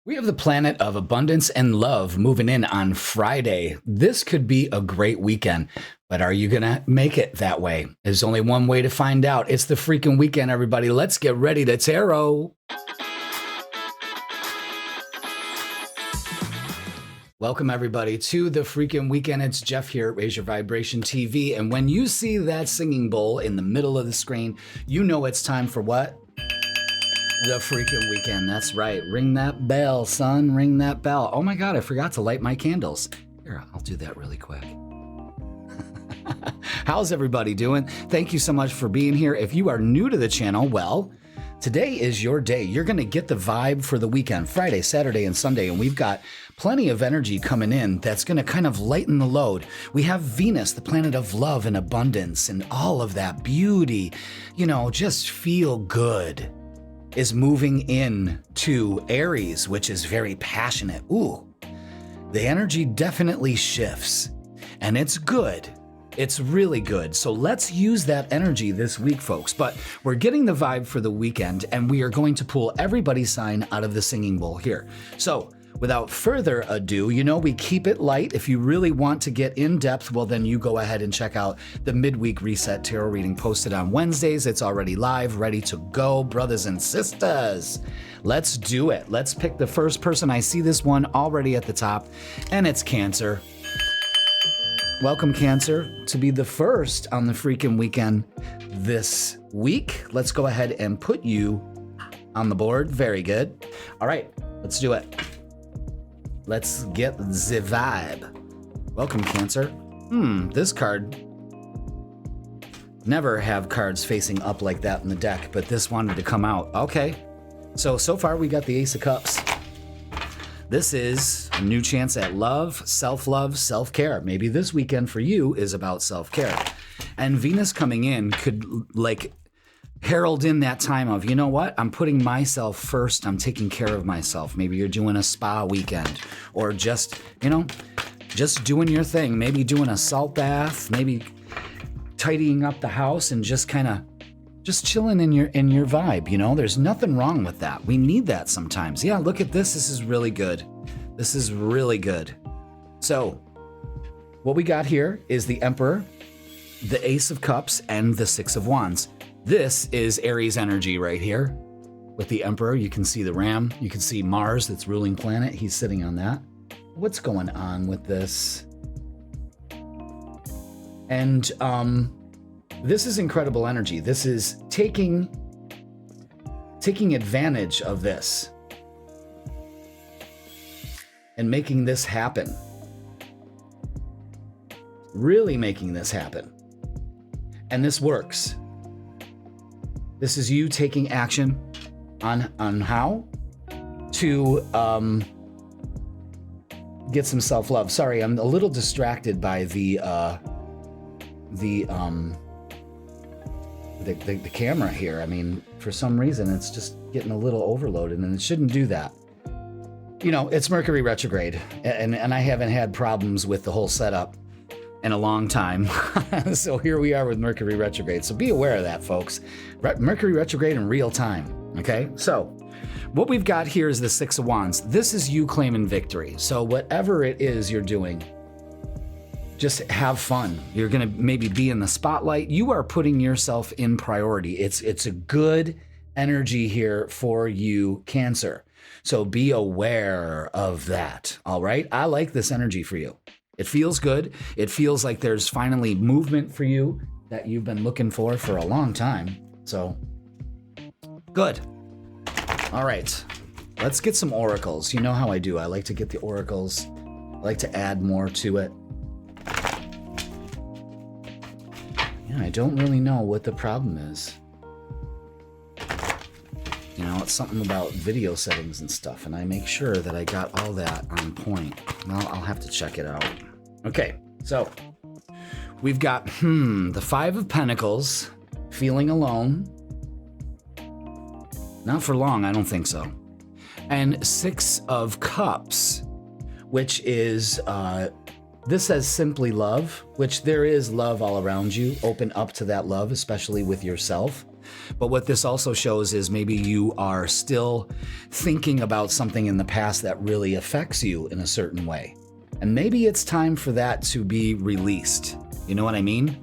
We have the planet of abundance and love moving in on Friday. This could be a great weekend, but are you going to make it that way? There's only one way to find out. It's the freaking weekend, everybody. Let's get ready to tarot. Welcome, everybody, to the freaking weekend. It's Jeff here at Raise Your Vibration TV. And when you see that singing bowl in the middle of the screen, you know it's time for what? The freaking weekend. That's right. Ring that bell, son. Ring that bell. Oh my God, I forgot to light my candles. Here, I'll do that really quick. How's everybody doing? Thank you so much for being here. If you are new to the channel, well, today is your day. You're going to get the vibe for the weekend, Friday, Saturday, and Sunday, and we've got plenty of energy coming in that's going to kind of lighten the load. We have Venus, the planet of love and abundance and all of that beauty, just feel good, is moving in to Aries, which is very passionate. Ooh, the energy definitely shifts, and it's good. It's really good. So let's use that energy this week, folks. But we're getting the vibe for the weekend, and we are going to pull everybody's sign out of the singing bowl here. So without further ado, we keep it light. If you really want to get in depth, well, then you go ahead and check out the midweek reset tarot reading posted on Wednesdays. It's already live, ready to go, brothers and sisters. Let's do it. Let's pick the first person. I see this one already at the top, and it's Cancer. Welcome, Cancer, to be the first on the freaking weekend this week. Let's go ahead and put you on the board. Very good. All right, let's do it. Let's get the vibe. Welcome, Cancer. This card. Never have cards facing up like that in the deck, but this wanted to come out. Okay. So far we got the Ace of Cups. This is a new chance at love, self-care. Maybe this weekend for you is about self-care. And Venus coming in could herald in that time of, you know what? I'm putting myself first. I'm taking care of myself. Maybe you're doing a spa weekend or just doing your thing. Maybe doing a salt bath, maybe tidying up the house and just chilling in your vibe. There's nothing wrong with that. We need that sometimes. Yeah, look at this. This is really good. This is really good. So what we got here is the Emperor, the Ace of Cups, and the Six of Wands. This is Aries energy right here. With the Emperor, you can see the Ram. You can see Mars, that's ruling planet. He's sitting on that. What's going on with this? And this is incredible energy. This is taking advantage of this and making this happen. Really making this happen. And this works. This is you taking action on how to get some self-love. Sorry, I'm a little distracted by the camera here. I mean, for some reason, it's just getting a little overloaded, and it shouldn't do that. It's Mercury retrograde, and I haven't had problems with the whole setup in a long time. So here we are with Mercury retrograde. So be aware of that, folks. Mercury retrograde in real time. Okay. So what we've got here is the Six of Wands. This is you claiming victory. So whatever it is you're doing, just have fun. You're going to maybe be in the spotlight. You are putting yourself in priority. It's a good energy here for you, Cancer. So be aware of that. All right. I like this energy for you. It feels good. It feels like there's finally movement for you that you've been looking for a long time. So good. All right. Let's get some oracles. You know how I do. I like to get the oracles. I like to add more to it. Yeah, I don't really know what the problem is. It's something about video settings and stuff, and I make sure that I got all that on point. Well, I'll have to check it out. Okay, so we've got the Five of Pentacles, feeling alone. Not for long, I don't think so. And Six of Cups, which is, this says simply love, which there is love all around you. Open up to that love, especially with yourself. But what this also shows is maybe you are still thinking about something in the past that really affects you in a certain way. And maybe it's time for that to be released. You know what I mean?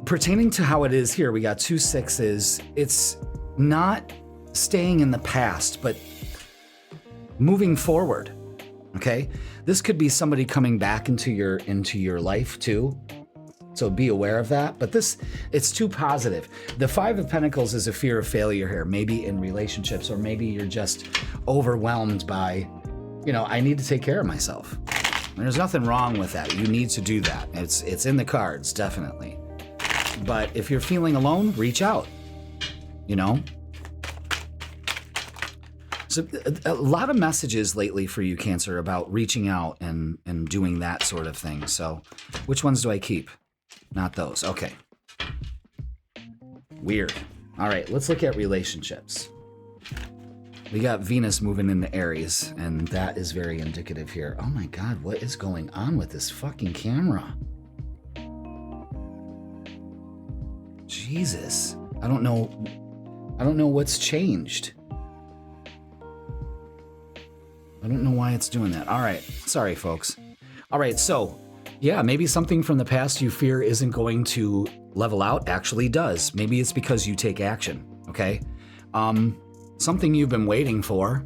Pertaining to how it is here, we got 2 6s. It's not staying in the past, but moving forward. Okay? This could be somebody coming back into your life too. So be aware of that. But it's too positive. The 5 of Pentacles is a fear of failure here, maybe in relationships, or maybe you're just overwhelmed by, I need to take care of myself. And there's nothing wrong with that. You need to do that. It's in the cards, definitely. But if you're feeling alone, reach out. So a lot of messages lately for you, Cancer, about reaching out and doing that sort of thing. So which ones do I keep? Not those. Okay. Weird. All right, let's look at relationships. We got Venus moving into Aries, and that is very indicative here. Oh my God, what is going on with this fucking camera? Jesus. I don't know what's changed. I don't know why it's doing that. All right. Sorry, folks. All right. So, yeah, maybe something from the past you fear isn't going to level out actually does. Maybe it's because you take action. Okay. Something you've been waiting for,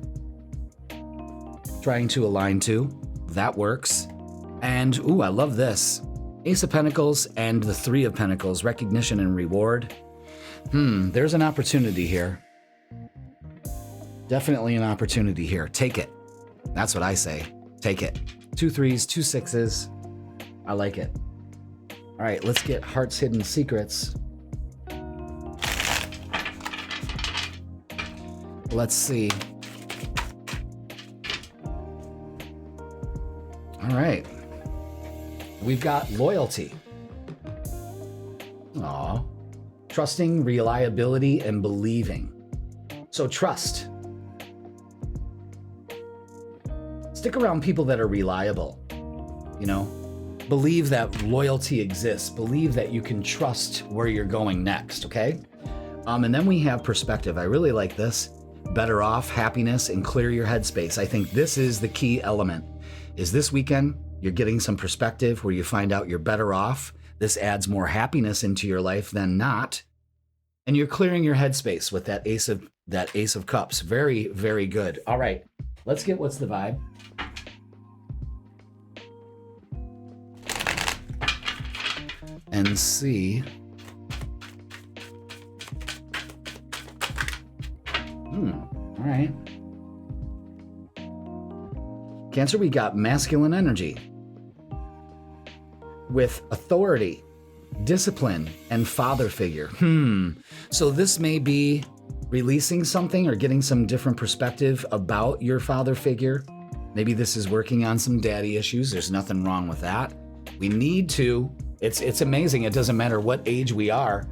trying to align to, that works. And, ooh, I love this. Ace of Pentacles and the 3 of Pentacles, recognition and reward. There's an opportunity here. Definitely an opportunity here. Take it. That's what I say. Take it. 2 3s, 2 6s. I like it. All right, let's get Heart's Hidden Secrets. Let's see. All right. We've got loyalty. Aw. Trusting, reliability, and believing. So trust. Stick around people that are reliable. Believe that loyalty exists. Believe that you can trust where you're going next, okay? And then we have perspective. I really like this. Better off, happiness, and clear your headspace. I think this is the key element. Is this weekend you're getting some perspective where you find out you're better off. This adds more happiness into your life than not. And you're clearing your headspace with that Ace of Cups. Very, very good. All right, let's get what's the vibe. And see. All right. Cancer, we got masculine energy with authority, discipline, and father figure. So this may be releasing something or getting some different perspective about your father figure. Maybe this is working on some daddy issues. There's nothing wrong with that. We need to. It's amazing. It doesn't matter what age we are.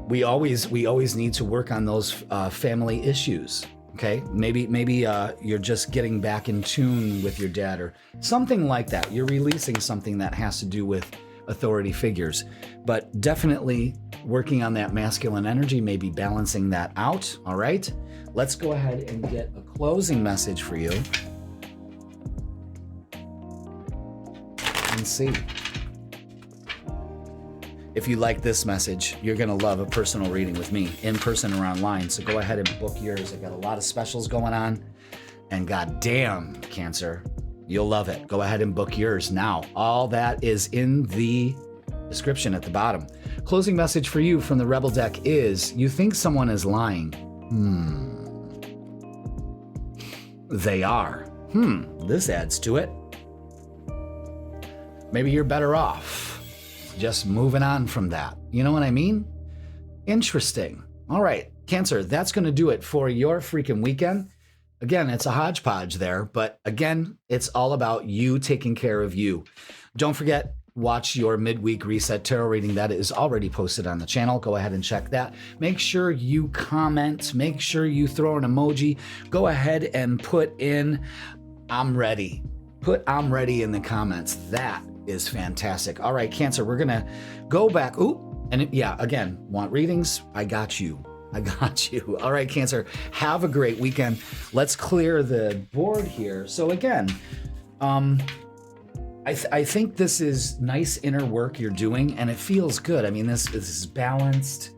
We always need to work on those family issues. Okay, maybe you're just getting back in tune with your dad or something like that. You're releasing something that has to do with authority figures, but definitely working on that masculine energy, maybe balancing that out. All right, let's go ahead and get a closing message for you and see. If you like this message, you're going to love a personal reading with me in person or online. So go ahead and book yours. I got a lot of specials going on. And goddamn, Cancer, you'll love it. Go ahead and book yours now. All that is in the description at the bottom. Closing message for you from the Rebel deck is, you think someone is lying. They are. This adds to it. Maybe you're better off just moving on from that. You know what I mean? Interesting. All right, Cancer, that's going to do it for your freaking weekend. Again, it's a hodgepodge there, but again, it's all about you taking care of you. Don't forget, watch your midweek reset tarot reading. That is already posted on the channel. Go ahead and check that. Make sure you comment. Make sure you throw an emoji. Go ahead and put in, I'm ready. Put I'm ready in the comments. That is fantastic. All right, Cancer, we're going to go back. Ooh, and yeah, again, want readings? I got you. I got you. All right, Cancer, have a great weekend. Let's clear the board here. So again, I think this is nice inner work you're doing, and it feels good. I mean, this is balanced.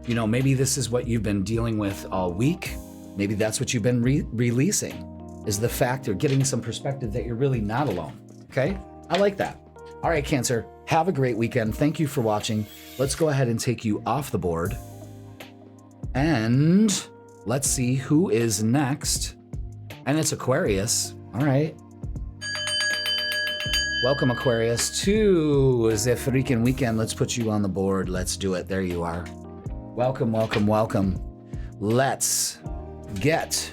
You know, maybe this is what you've been dealing with all week. Maybe that's what you've been releasing, is the fact of getting some perspective that you're really not alone. Okay? I like that. All right, Cancer, have a great weekend. Thank you for watching. Let's go ahead and take you off the board. And let's see who is next. And it's Aquarius. All right. Welcome, Aquarius, to the Freakin weekend. Let's put you on the board. Let's do it. There you are. Welcome, welcome, welcome. Let's get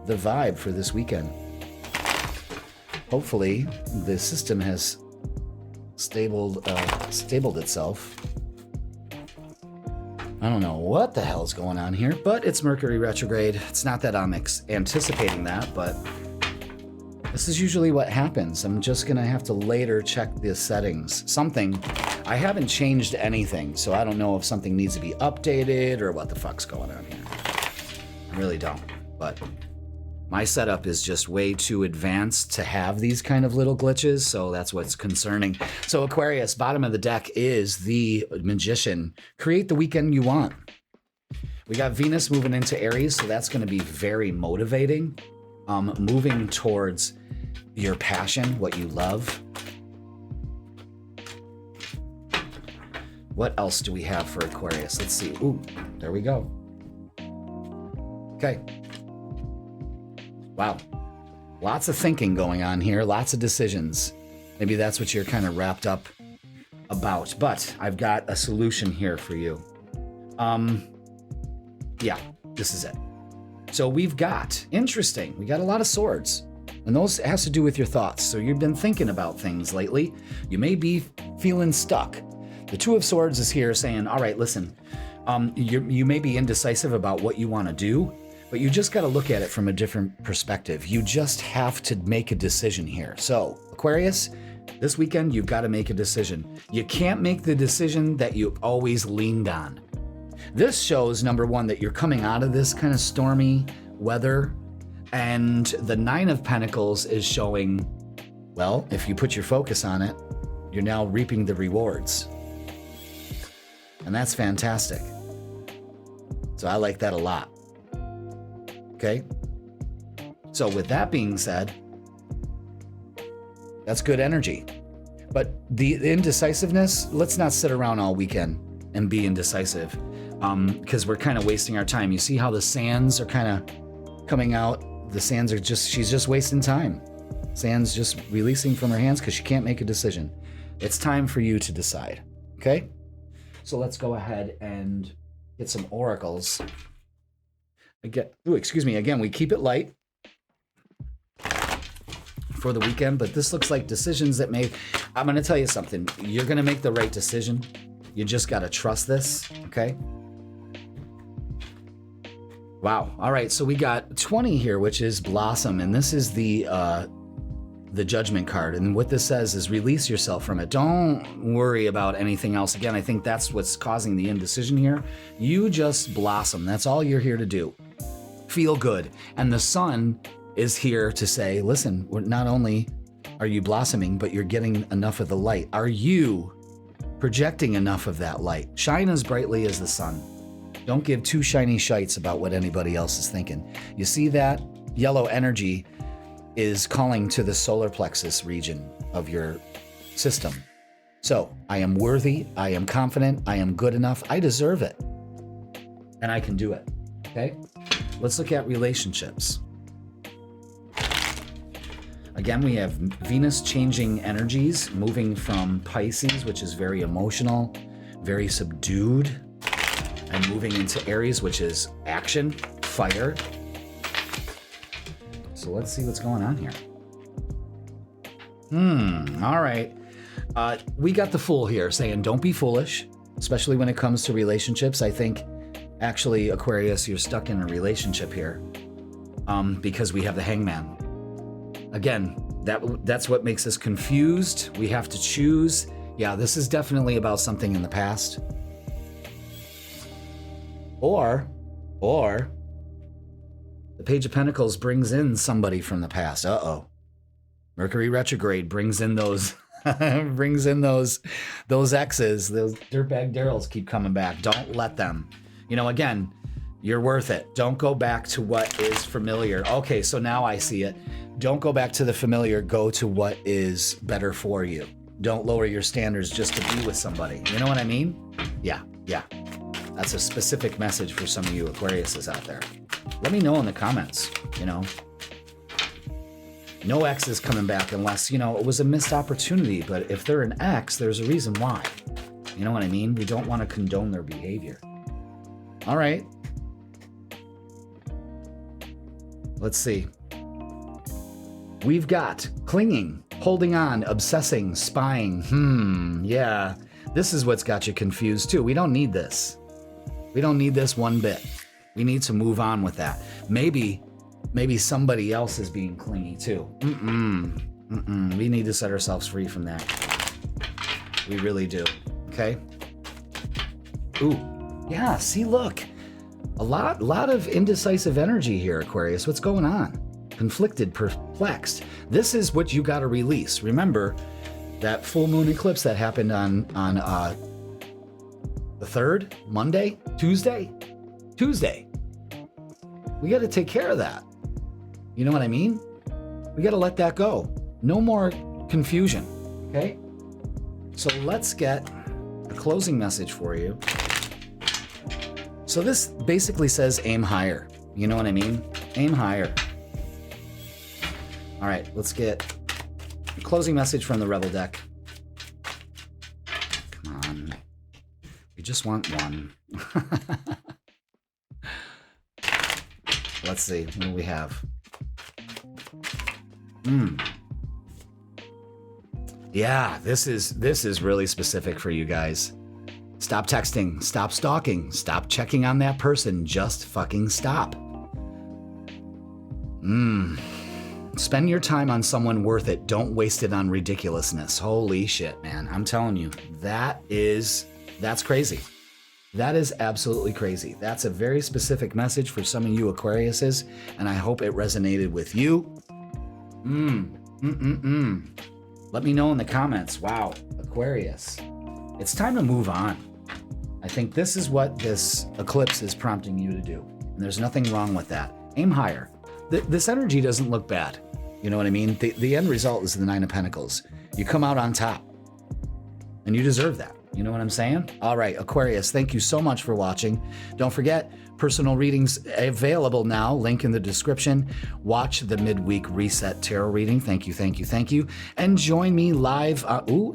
the vibe for this weekend. Hopefully, the system has stabled itself. I don't know what the hell's going on here, but it's Mercury retrograde. It's not that I'm anticipating that, but this is usually what happens. I'm just gonna have to later check the settings. I haven't changed anything, so I don't know if something needs to be updated or what the fuck's going on here. I really don't, but my setup is just way too advanced to have these kind of little glitches, so that's what's concerning. So Aquarius, bottom of the deck is the Magician. Create the weekend you want. We got Venus moving into Aries, so that's going to be very motivating. Moving towards your passion, what you love. What else do we have for Aquarius? Let's see. Ooh, there we go. Okay. Wow. Lots of thinking going on here, lots of decisions. Maybe that's what you're kind of wrapped up about, but I've got a solution here for you. Yeah, this is it. So we've got, interesting, we got a lot of swords, and those has to do with your thoughts. So you've been thinking about things lately. You may be feeling stuck. The Two of Swords is here saying, all right, listen, you may be indecisive about what you want to do, but you just got to look at it from a different perspective. You just have to make a decision here. So Aquarius, this weekend, you've got to make a decision. You can't make the decision that you always leaned on. This shows, number one, that you're coming out of this kind of stormy weather, and the Nine of Pentacles is showing, well, if you put your focus on it, you're now reaping the rewards. And that's fantastic. So I like that a lot. Okay? So with that being said, that's good energy. But the indecisiveness, let's not sit around all weekend and be indecisive, because we're kind of wasting our time. You see how the sands are kind of coming out? The sands are she's just wasting time. Sands just releasing from her hands because she can't make a decision. It's time for you to decide, okay? So let's go ahead and get some oracles. Again, we keep it light for the weekend, but this looks like decisions that I'm going to tell you something. You're going to make the right decision. You just got to trust this, okay? Wow. All right, so we got 20 here, which is Blossom, and this is the Judgment card. And what this says is release yourself from it. Don't worry about anything else. Again, I think that's what's causing the indecision here. You just blossom. That's all you're here to do. Feel good. And the sun is here to say, listen, not only are you blossoming, but you're getting enough of the light. Are you projecting enough of that light? Shine as brightly as the sun. Don't give two shiny shites about what anybody else is thinking. You see that? Yellow energy is calling to the solar plexus region of your system. So I am worthy, I am confident, I am good enough, I deserve it, and I can do it, okay? Let's look at relationships. Again, we have Venus changing energies, moving from Pisces, which is very emotional, very subdued, and moving into Aries, which is action, fire. So let's see what's going on here. All right. We got the Fool here saying don't be foolish, especially when it comes to relationships. I think, actually, Aquarius, you're stuck in a relationship here because we have the Hangman. Again, That's what makes us confused. We have to choose. Yeah, this is definitely about something in the past. Or the Page of Pentacles brings in somebody from the past. Uh-oh. Mercury retrograde brings in those those exes. Those dirtbag Daryls keep coming back. Don't let them. You know, again, you're worth it. Don't go back to what is familiar. Okay, so now I see it. Don't go back to the familiar. Go to what is better for you. Don't lower your standards just to be with somebody. You know what I mean? Yeah. That's a specific message for some of you Aquariuses out there. Let me know in the comments, you know. No ex is coming back unless, you know, it was a missed opportunity. But if they're an ex, there's a reason why. You know what I mean? We don't want to condone their behavior. All right. Let's see. We've got clinging, holding on, obsessing, spying. Yeah. This is what's got you confused too. We don't need this. We don't need this one bit. We need to move on with that. Maybe somebody else is being clingy too. We need to set ourselves free from that. We really do. Okay? Ooh. Yeah, see, look. A lot of indecisive energy here, Aquarius. What's going on? Conflicted, perplexed. This is what you got to release. Remember that full moon eclipse that happened on the 3rd, Monday, Tuesday. We got to take care of that. You know what I mean? We got to let that go. No more confusion. Okay? So let's get a closing message for you. So this basically says aim higher. You know what I mean? Aim higher. All right, let's get a closing message from the Rebel deck. Come on. We just want one. Let's see. What do we have? Yeah, this is really specific for you guys. Stop texting, stop stalking, stop checking on that person, just fucking stop. Spend your time on someone worth it. Don't waste it on ridiculousness. Holy shit, man. I'm telling you, that's crazy. That is absolutely crazy. That's a very specific message for some of you Aquariuses, and I hope it resonated with you. Let me know in the comments. Wow, Aquarius. It's time to move on. I think this is what this eclipse is prompting you to do. And there's nothing wrong with that. Aim higher. This energy doesn't look bad. You know what I mean? The end result is the 9 of Pentacles. You come out on top. And you deserve that. You know what I'm saying? All right, Aquarius, thank you so much for watching. Don't forget, personal readings available now. Link in the description. Watch the midweek reset tarot reading. Thank you. And join me live.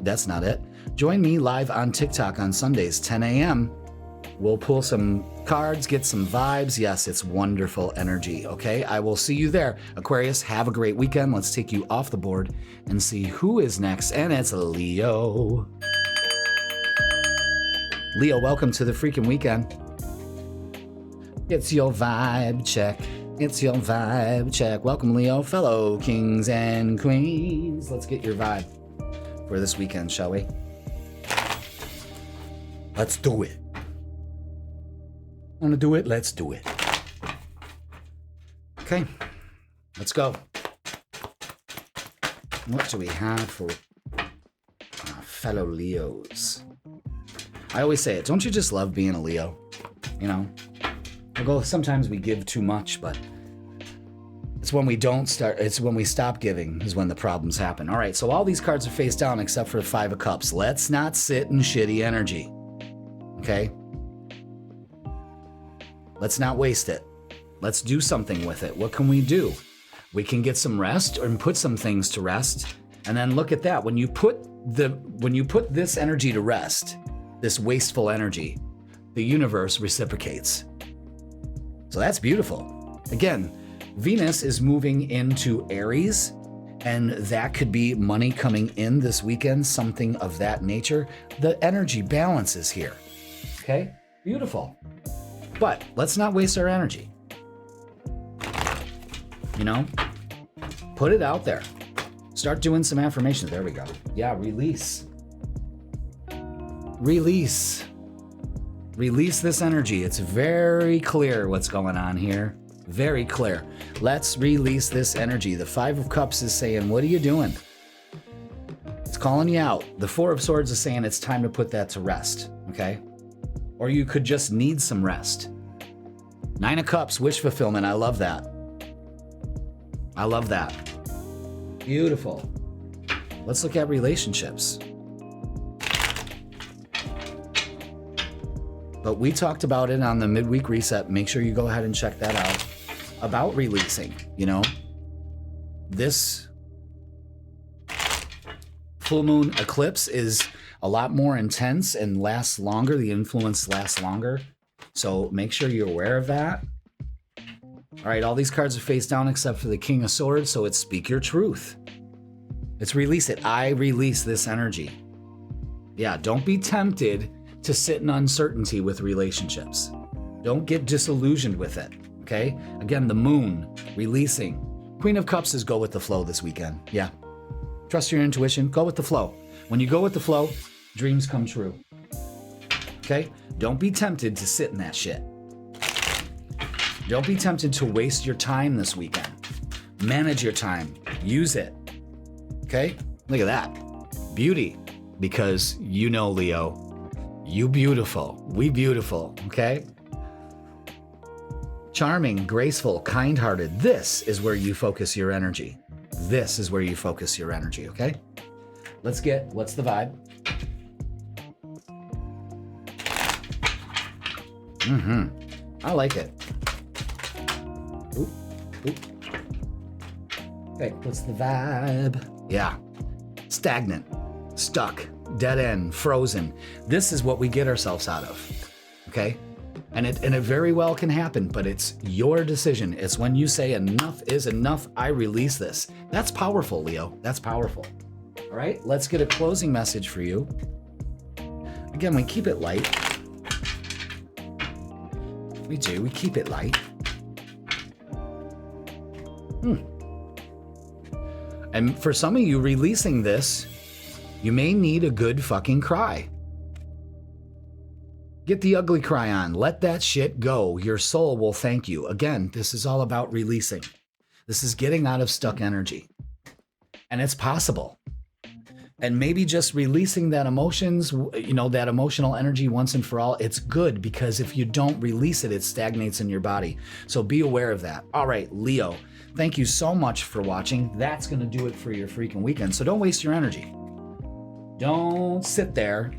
That's not it. Join me live on TikTok on Sundays, 10 a.m. We'll pull some cards, get some vibes. Yes, it's wonderful energy, okay? I will see you there. Aquarius, have a great weekend. Let's take you off the board and see who is next. And it's Leo. Leo, welcome to the freaking weekend. It's your vibe check. It's your vibe check. Welcome, Leo, fellow kings and queens. Let's get your vibe for this weekend, shall we? Let's do it. Want to do it? Let's do it. Okay, let's go. What do we have for our fellow Leos? I always say it. Don't you just love being a Leo? You know? Although sometimes we give too much, but it's when we stop giving is when the problems happen. All right, so all these cards are face down except for the 5 of Cups. Let's not sit in shitty energy. Okay? Let's not waste it. Let's do something with it. What can we do? We can get some rest and put some things to rest. And then look at that. When you put this energy to rest, this wasteful energy, the universe reciprocates. So that's beautiful. Again, Venus is moving into Aries, and that could be money coming in this weekend, something of that nature. The energy balance is here. Okay? Beautiful. But let's not waste our energy. You know? Put it out there. Start doing some affirmations. There we go. Yeah, release. Release. Release this energy. It's very clear what's going on here. Very clear. Let's release this energy. The Five of Cups is saying, what are you doing? It's calling you out. The Four of Swords is saying it's time to put that to rest, okay? Or you could just need some rest. Nine of Cups, wish fulfillment. I love that. I love that. Beautiful. Let's look at relationships. But we talked about it on the midweek reset. Make sure you go ahead and check that out. About releasing, you know. This full moon eclipse is a lot more intense and lasts longer. The influence lasts longer. So make sure you're aware of that. All right, all these cards are face down except for the King of Swords. So it's speak your truth. It's release it. I release this energy. Yeah, don't be tempted to sit in uncertainty with relationships. Don't get disillusioned with it, okay? Again, the moon, releasing. Queen of Cups is go with the flow this weekend. Yeah. Trust your intuition. Go with the flow. When you go with the flow, dreams come true. Okay? Don't be tempted to sit in that shit. Don't be tempted to waste your time this weekend. Manage your time. Use it. Okay? Look at that. Beauty. Because you know, Leo, you beautiful. We beautiful. Okay? Charming, graceful, kind-hearted. This is where you focus your energy. This is where you focus your energy, okay? Let's get, what's the vibe? I like it. Oop, oop. Okay, what's the vibe? Yeah. Stagnant, stuck, dead end, frozen. This is what we get ourselves out of, okay? And it very well can happen, but it's your decision. It's when you say enough is enough, I release this. That's powerful, Leo. That's powerful. All right, let's get a closing message for you. Again, we keep it light. We do, we keep it light. And for some of you releasing this, you may need a good fucking cry. Get the ugly cry on. Let that shit go. Your soul will thank you. Again, this is all about releasing. This is getting out of stuck energy. And it's possible. And maybe just releasing that emotions, you know, that emotional energy once and for all, it's good because if you don't release it, it stagnates in your body. So be aware of that. All right, Leo, thank you so much for watching. That's going to do it for your freaking weekend. So don't waste your energy. Don't sit there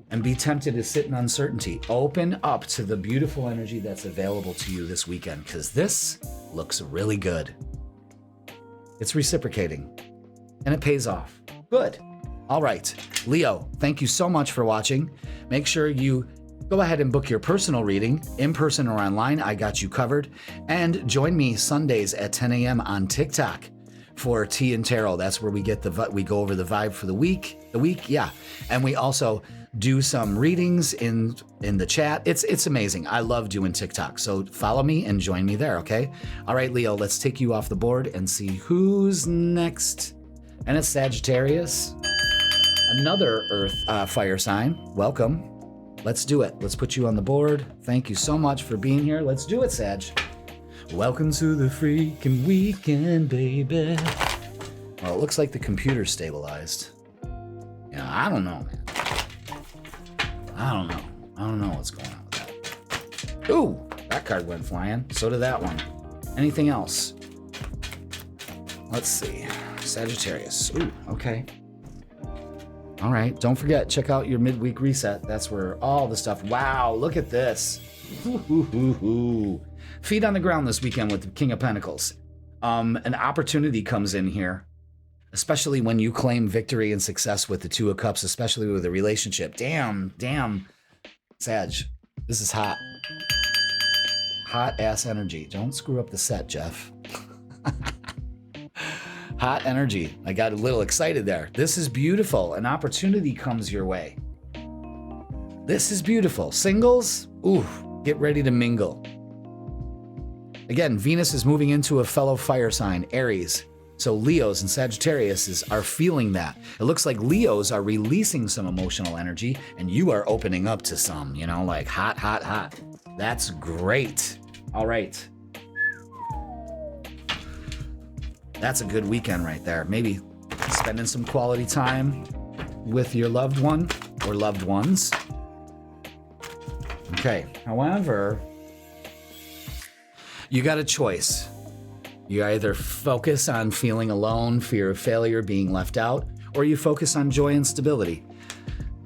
and be tempted to sit in uncertainty. Open up to the beautiful energy that's available to you this weekend, because this looks really good. It's reciprocating, and it pays off. Good. All right, Leo, thank you so much for watching. Make sure you go ahead and book your personal reading, in person or online. I got you covered. And join me Sundays at 10 a.m. on TikTok for Tea and Tarot. That's where we get we go over the vibe for the week. Yeah. And we also do some readings in the chat. It's amazing. I love doing TikTok. So follow me and join me there, okay? All right, Leo, let's take you off the board and see who's next. And it's Sagittarius, another earth fire sign. Welcome. Let's do it. Let's put you on the board. Thank you so much for being here. Let's do it, Sag. Welcome to the freaking weekend, baby. Well, it looks like the computer's stabilized. Yeah, I don't know, man. I don't know what's going on with that. Ooh, that card went flying. So did that one. Anything else? Let's see. Sagittarius. Ooh, okay. All right. Don't forget, check out your midweek reset. That's where all the stuff. Wow, look at this. Feet on the ground this weekend with the King of Pentacles. An opportunity comes in here, especially when you claim victory and success with the Two of Cups, especially with a relationship. Damn, Sag, this is hot. Hot ass energy. Don't screw up the set, Jeff. Hot energy. I got a little excited there. This is beautiful. An opportunity comes your way. This is beautiful. Singles, ooh, get ready to mingle. Again, Venus is moving into a fellow fire sign, Aries. So Leos and Sagittarius are feeling that. It looks like Leos are releasing some emotional energy and you are opening up to some, you know, like hot, hot, hot. That's great. All right. That's a good weekend right there. Maybe spending some quality time with your loved one or loved ones. Okay. However, you got a choice. You either focus on feeling alone, fear of failure, being left out, or you focus on joy and stability.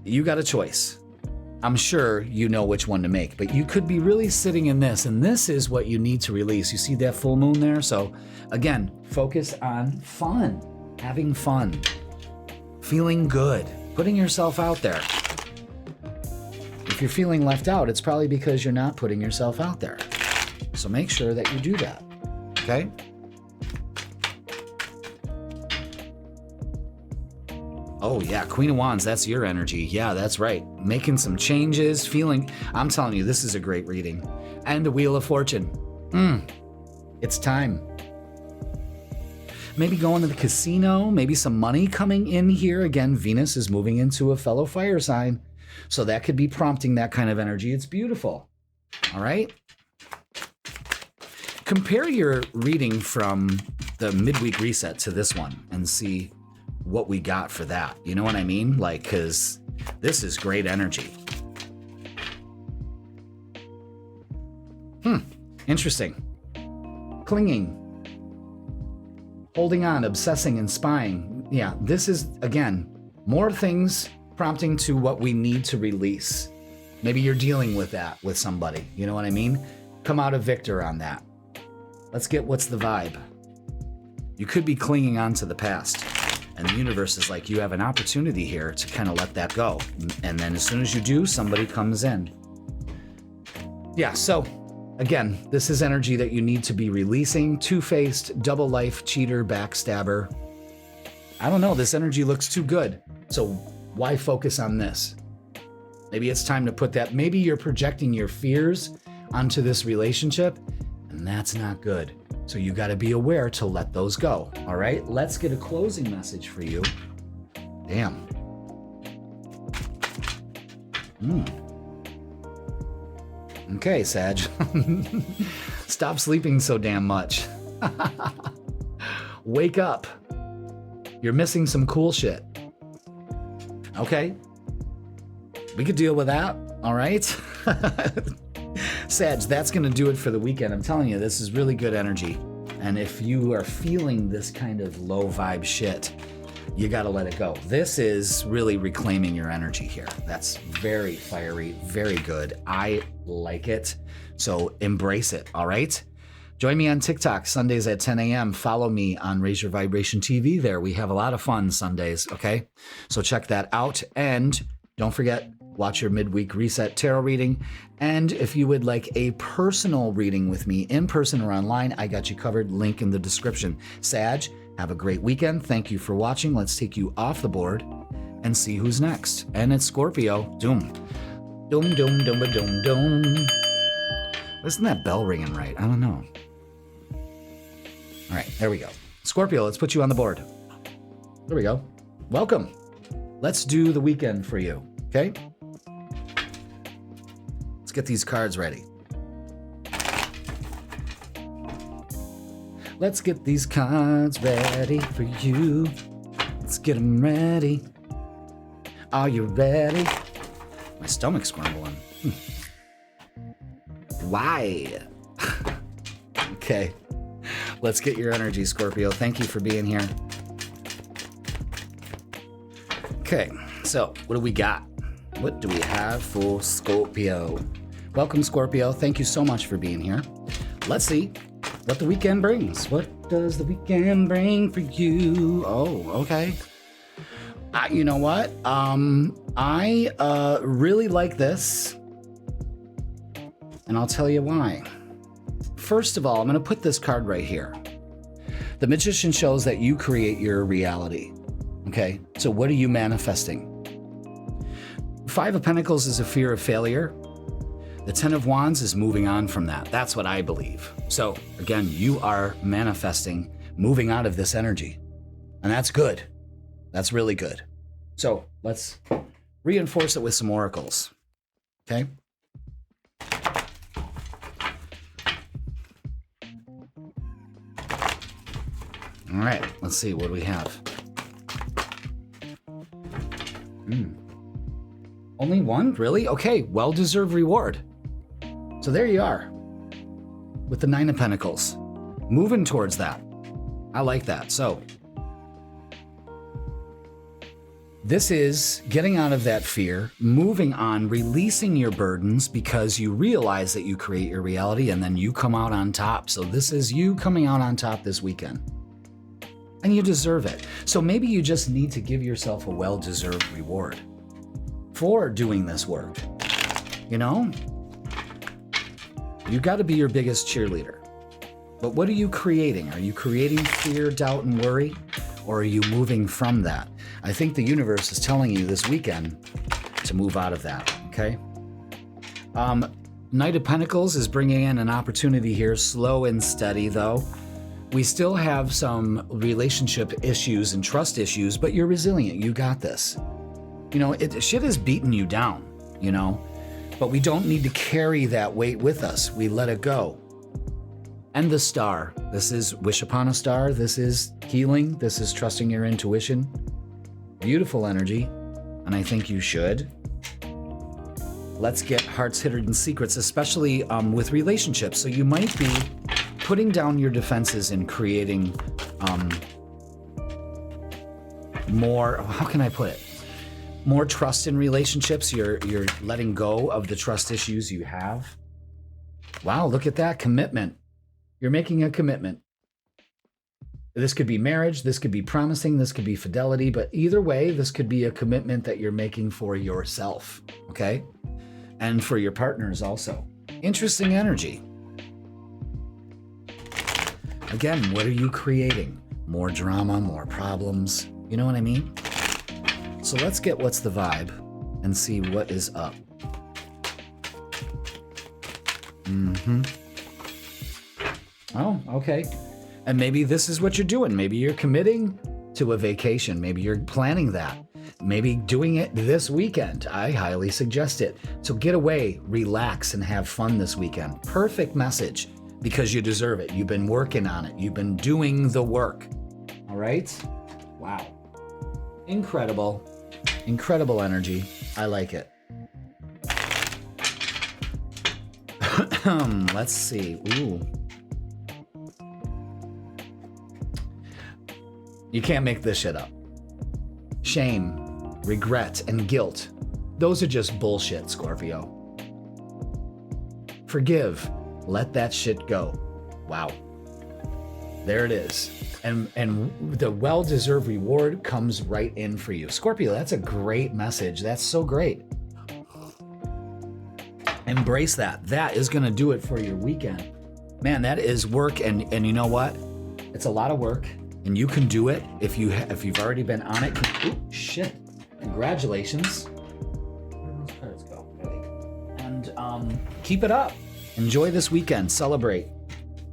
You got a choice. I'm sure you know which one to make, but you could be really sitting in this, and this is what you need to release. You see that full moon there? So again, focus on fun, having fun, feeling good, putting yourself out there. If you're feeling left out, it's probably because you're not putting yourself out there. So make sure that you do that, okay? Oh yeah, Queen of Wands, that's your energy. Yeah, that's right. Making some changes, feeling, I'm telling you, this is a great reading. And the Wheel of Fortune. It's time. Maybe going to the casino, maybe some money coming in here. Again, Venus is moving into a fellow fire sign. So that could be prompting that kind of energy. It's beautiful. All right. Compare your reading from the midweek reset to this one and see what we got for that. You know what I mean? Like, because this is great energy. Interesting. Clinging. Holding on, obsessing, and spying. Yeah, this is, again, more things prompting to what we need to release. Maybe you're dealing with that with somebody. You know what I mean? Come out a victor on that. Let's get what's the vibe. You could be clinging on to the past. And the universe is like, you have an opportunity here to kind of let that go. And then as soon as you do, somebody comes in. Yeah, so again, this is energy that you need to be releasing. Two-faced, double life, cheater, backstabber. I don't know, this energy looks too good. So why focus on this? Maybe it's time to put that, maybe you're projecting your fears onto this relationship, and that's not good. So you got to be aware to let those go. All right, let's get a closing message for you. Damn. Okay, Sag. Stop sleeping so damn much. Wake up. You're missing some cool shit. Okay. We could deal with that. All right. Sag, that's going to do it for the weekend. I'm telling you, this is really good energy. And if you are feeling this kind of low vibe shit, you got to let it go. This is really reclaiming your energy here. That's very fiery, very good. I like it. So embrace it. All right. Join me on TikTok Sundays at 10 a.m. Follow me on Raise Your Vibration TV there. We have a lot of fun Sundays. Okay. So check that out. And don't forget, watch your midweek reset tarot reading. And if you would like a personal reading with me in person or online, I got you covered. Link in the description. Sag, have a great weekend. Thank you for watching. Let's take you off the board and see who's next. And it's Scorpio. Doom. Doom, doom, doom, doom, doom. Isn't that bell ringing right? I don't know. All right, there we go. Scorpio, let's put you on the board. There we go. Welcome. Let's do the weekend for you, okay? Let's get these cards ready. Let's get these cards ready for you. Let's get them ready. Are you ready? My stomach's grumbling. Why? Okay. Let's get your energy, Scorpio. Thank you for being here. Okay, so what do we got? What do we have for Scorpio? Welcome, Scorpio. Thank you so much for being here. Let's see what the weekend brings. What does the weekend bring for you? Oh, okay. You know what? I really like this, and I'll tell you why. First of all, I'm going to put this card right here. The Magician shows that you create your reality. Okay, so what are you manifesting? Five of Pentacles is a fear of failure. The Ten of Wands is moving on from that. That's what I believe. So again, you are manifesting moving out of this energy. And that's good. That's really good. So let's reinforce it with some oracles. Okay? All right, let's see. What do we have? Only one? Really? Okay, well-deserved reward. So there you are with the Nine of Pentacles. Moving towards that. I like that. So this is getting out of that fear, moving on, releasing your burdens because you realize that you create your reality and then you come out on top. So this is you coming out on top this weekend. And you deserve it. So maybe you just need to give yourself a well-deserved reward for doing this work. You know? You got to be your biggest cheerleader. But what are you creating? Are you creating fear, doubt, and worry? Or are you moving from that? I think the universe is telling you this weekend to move out of that, okay? Knight of Pentacles is bringing in an opportunity here, slow and steady though. We still have some relationship issues and trust issues, but you're resilient. You got this. You know, shit is beating you down, you know, but we don't need to carry that weight with us. We let it go. And the star. This is wish upon a star. This is healing. This is trusting your intuition. Beautiful energy. And I think you should. Let's get hearts, hidden secrets, especially with relationships. So you might be putting down your defenses and creating more, how can I put it? More trust in relationships. You're letting go of the trust issues you have. Wow, look at that commitment. You're making a commitment. This could be marriage, this could be promising, this could be fidelity, but either way, this could be a commitment that you're making for yourself, okay? And for your partners also. Interesting energy. Again, what are you creating? More drama, more problems. You know what I mean? So let's get what's the vibe and see what is up. Oh, okay. And maybe this is what you're doing. Maybe you're committing to a vacation. Maybe you're planning that. Maybe doing it this weekend. I highly suggest it. So get away, relax, and have fun this weekend. Perfect message because you deserve it. You've been working on it. You've been doing the work. All right? Wow. Incredible. Incredible energy. I like it. Let's see. Ooh. You can't make this shit up. Shame, regret, and guilt. Those are just bullshit, Scorpio. Forgive. Let that shit go. Wow. There it is. And the well-deserved reward comes right in for you. Scorpio, that's a great message. That's so great. Embrace that. That is going to do it for your weekend. Man, that is work. And you know what? It's a lot of work. And you can do it if you've already been on it. Ooh, shit. Congratulations. Where did those cards go? And keep it up. Enjoy this weekend. Celebrate.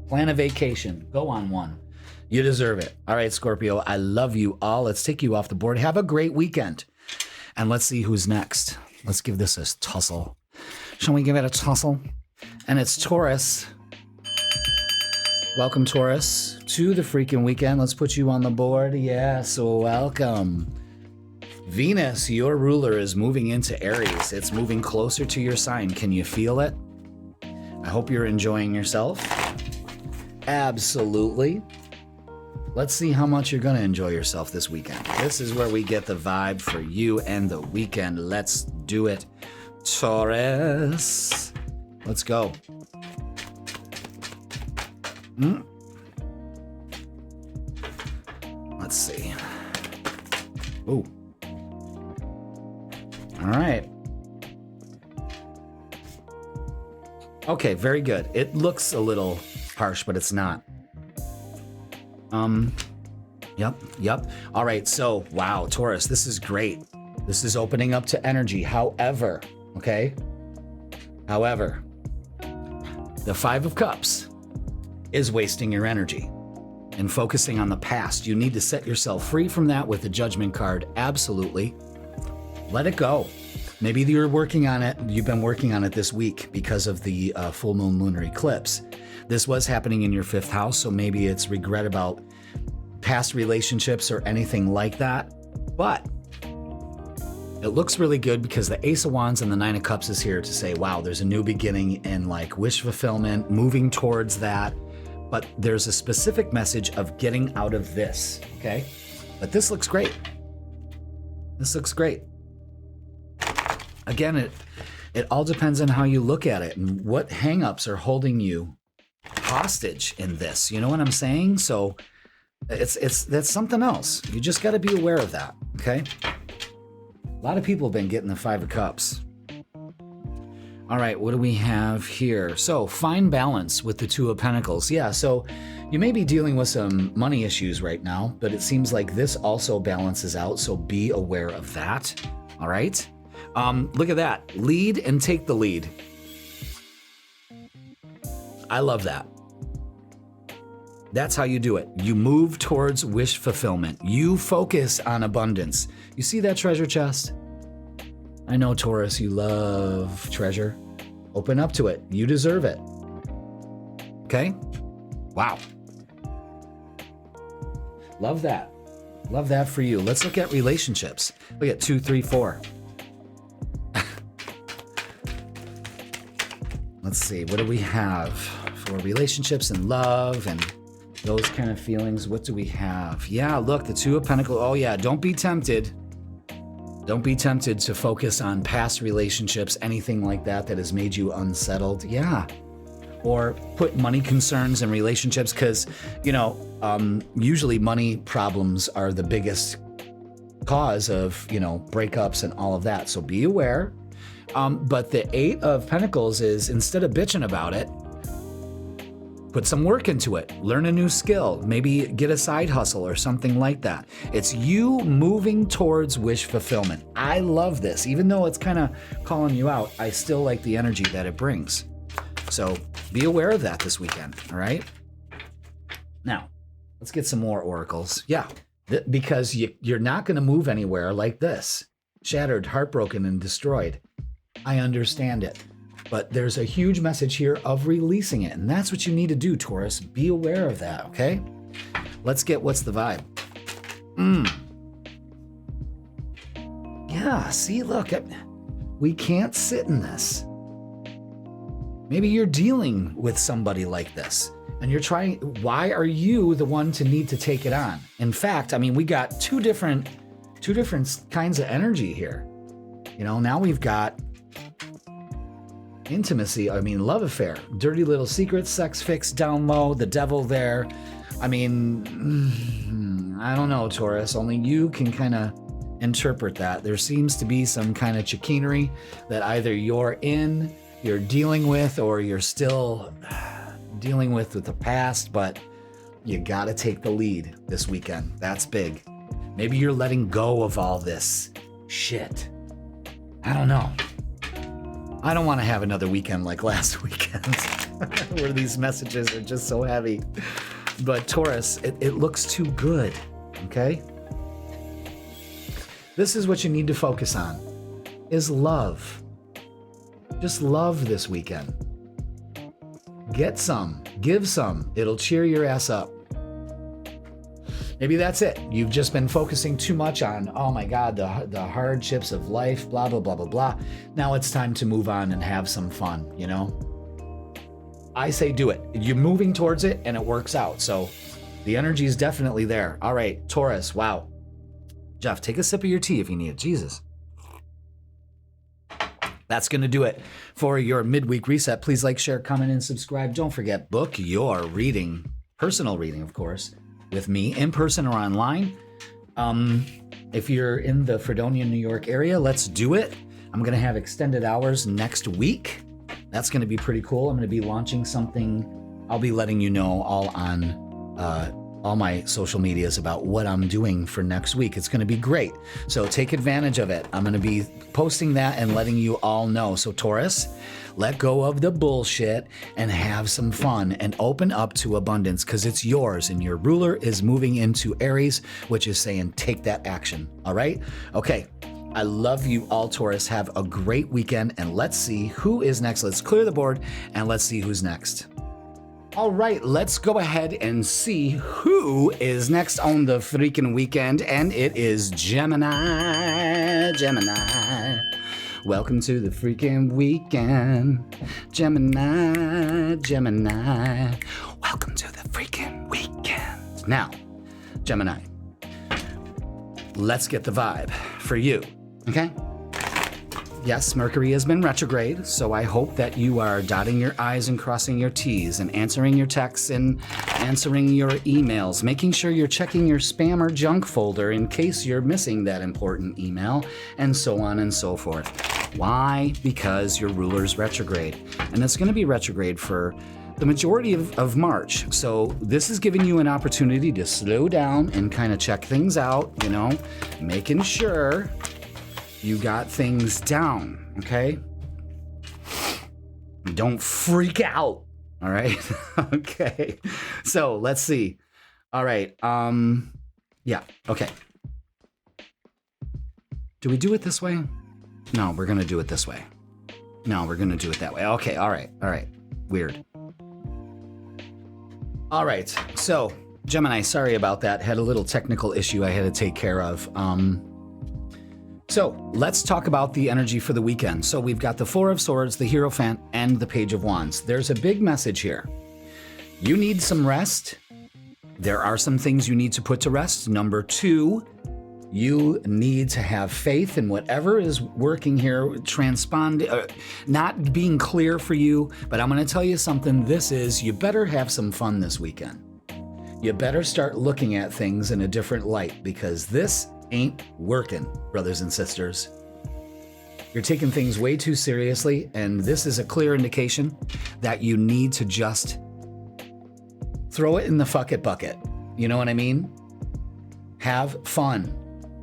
Plan a vacation. Go on one. You deserve it. All right, Scorpio, I love you all. Let's take you off the board. Have a great weekend. And let's see who's next. Let's give this a tussle. Shall we give it a tussle? And it's Taurus. Welcome, Taurus, to the freaking weekend. Let's put you on the board. Yes, welcome. Venus, your ruler, is moving into Aries. It's moving closer to your sign. Can you feel it? I hope you're enjoying yourself. Absolutely. Let's see how much you're going to enjoy yourself this weekend. This is where we get the vibe for you and the weekend. Let's do it. Taurus. Let's go. Let's see. Ooh. All right. Okay, very good. It looks a little harsh, but it's not. Yep. All right, so, wow, Taurus, this is great. This is opening up to energy. However, the Five of Cups is wasting your energy. and focusing on the past. You need to set yourself free from that with the Judgment card. Absolutely. Let it go. Maybe you're working on it. You've been working on it this week because of the full moon lunar eclipse. This was happening in your 5th house, so maybe it's regret about past relationships or anything like that. But it looks really good because the Ace of Wands and the 9 of Cups is here to say, wow, there's a new beginning and like wish fulfillment, moving towards that. But there's a specific message of getting out of this, okay? But this looks great. This looks great. Again, it all depends on how you look at it and what hangups are holding you hostage in this. You know what I'm saying? So that's something else. You just got to be aware of that, okay? A lot of people have been getting the 5 of Cups. All right, what do we have here? So find balance with the 2 of Pentacles. Yeah, so you may be dealing with some money issues right now, but it seems like this also balances out, so be aware of that. All right? Look at that. Lead and take the lead. I love that. That's how you do it. You move towards wish fulfillment. You focus on abundance. You see that treasure chest? I know, Taurus, you love treasure. Open up to it. You deserve it. Okay? Wow. Love that. Love that for you. Let's look at relationships. Look at 2, 3, 4. Let's see. What do we have for relationships and love and those kind of feelings? What do we have? Yeah, look, the 2 of Pentacles. Oh, yeah. Don't be tempted. Don't be tempted to focus on past relationships, anything like that that has made you unsettled. Yeah. Or put money concerns in relationships because, usually money problems are the biggest cause of, breakups and all of that. So be aware. But the 8 of Pentacles is instead of bitching about it, put some work into it. Learn a new skill. Maybe get a side hustle or something like that. It's you moving towards wish fulfillment. I love this. Even though it's kind of calling you out, I still like the energy that it brings. So be aware of that this weekend, all right? Now, let's get some more oracles. Yeah, because you're not going to move anywhere like this. Shattered, heartbroken, and destroyed. I understand it. But there's a huge message here of releasing it. And that's what you need to do, Taurus. Be aware of that, okay? Let's get what's the vibe. Yeah, see, look, we can't sit in this. Maybe you're dealing with somebody like this. And you're trying, why are you the one to need to take it on? In fact, we got two different kinds of energy here. Now we've got intimacy, love affair, dirty little secrets, sex fix down low, the devil there. I don't know, Taurus. Only you can kind of interpret that. There seems to be some kind of chicanery that either you're dealing with, or you're still dealing with the past, but you got to take the lead this weekend. That's big. Maybe you're letting go of all this shit. I don't know. I don't want to have another weekend like last weekend where these messages are just so heavy. But Taurus, it looks too good, okay? This is what you need to focus on, is love. Just love this weekend. Get some, give some. It'll cheer your ass up. Maybe that's it. You've just been focusing too much on, oh my God, the hardships of life, blah, blah, blah, blah, blah. Now it's time to move on and have some fun, I say do it. You're moving towards it and it works out. So the energy is definitely there. All right, Taurus, wow. Jeff, take a sip of your tea if you need it. Jesus. That's going to do it for your midweek reset. Please like, share, comment, and subscribe. Don't forget, book your reading, personal reading, of course, with me in person or online. If you're in the Fredonia, New York area, let's do it. I'm going to have extended hours next week. That's going to be pretty cool. I'm going to be launching something. I'll be letting you know all on all my social medias about what I'm doing for next week. It's going to be great. So take advantage of it. I'm going to be posting that and letting you all know. So Taurus, let go of the bullshit and have some fun and open up to abundance because it's yours and your ruler is moving into Aries, which is saying take that action. All right? Okay. I love you all, Taurus. Have a great weekend and let's see who is next. Let's clear the board and let's see who's next. All right, let's go ahead and see who is next on the freaking weekend, and it is Gemini. Gemini. Welcome to the freaking weekend. Gemini, Gemini. Welcome to the freaking weekend. Now, Gemini, let's get the vibe for you, okay? Yes, Mercury has been retrograde, so I hope that you are dotting your I's and crossing your T's and answering your texts and answering your emails, making sure you're checking your spam or junk folder in case you're missing that important email, and so on and so forth. Why? Because your ruler's retrograde, and it's going to be retrograde for the majority of March. So this is giving you an opportunity to slow down and kind of check things out, you know, making sure you got things down, okay? Don't freak out, all right? Okay, so let's see. All right, yeah, okay. Do we do it this way? No, we're gonna do it this way. No, we're gonna do it that way. Okay, all right, weird. All right, so Gemini, sorry about that. Had a little technical issue I had to take care of. So let's talk about the energy for the weekend. So we've got the Four of Swords, the Hierophant, and the Page of Wands. There's a big message here. You need some rest. There are some things you need to put to rest. Number two, you need to have faith in whatever is working here, not being clear for you. But I'm going to tell you something. This is, you better have some fun this weekend. You better start looking at things in a different light because this ain't working, brothers and sisters. You're taking things way too seriously, and this is a clear indication that you need to just throw it in the fuck it bucket. You know what I mean? Have fun.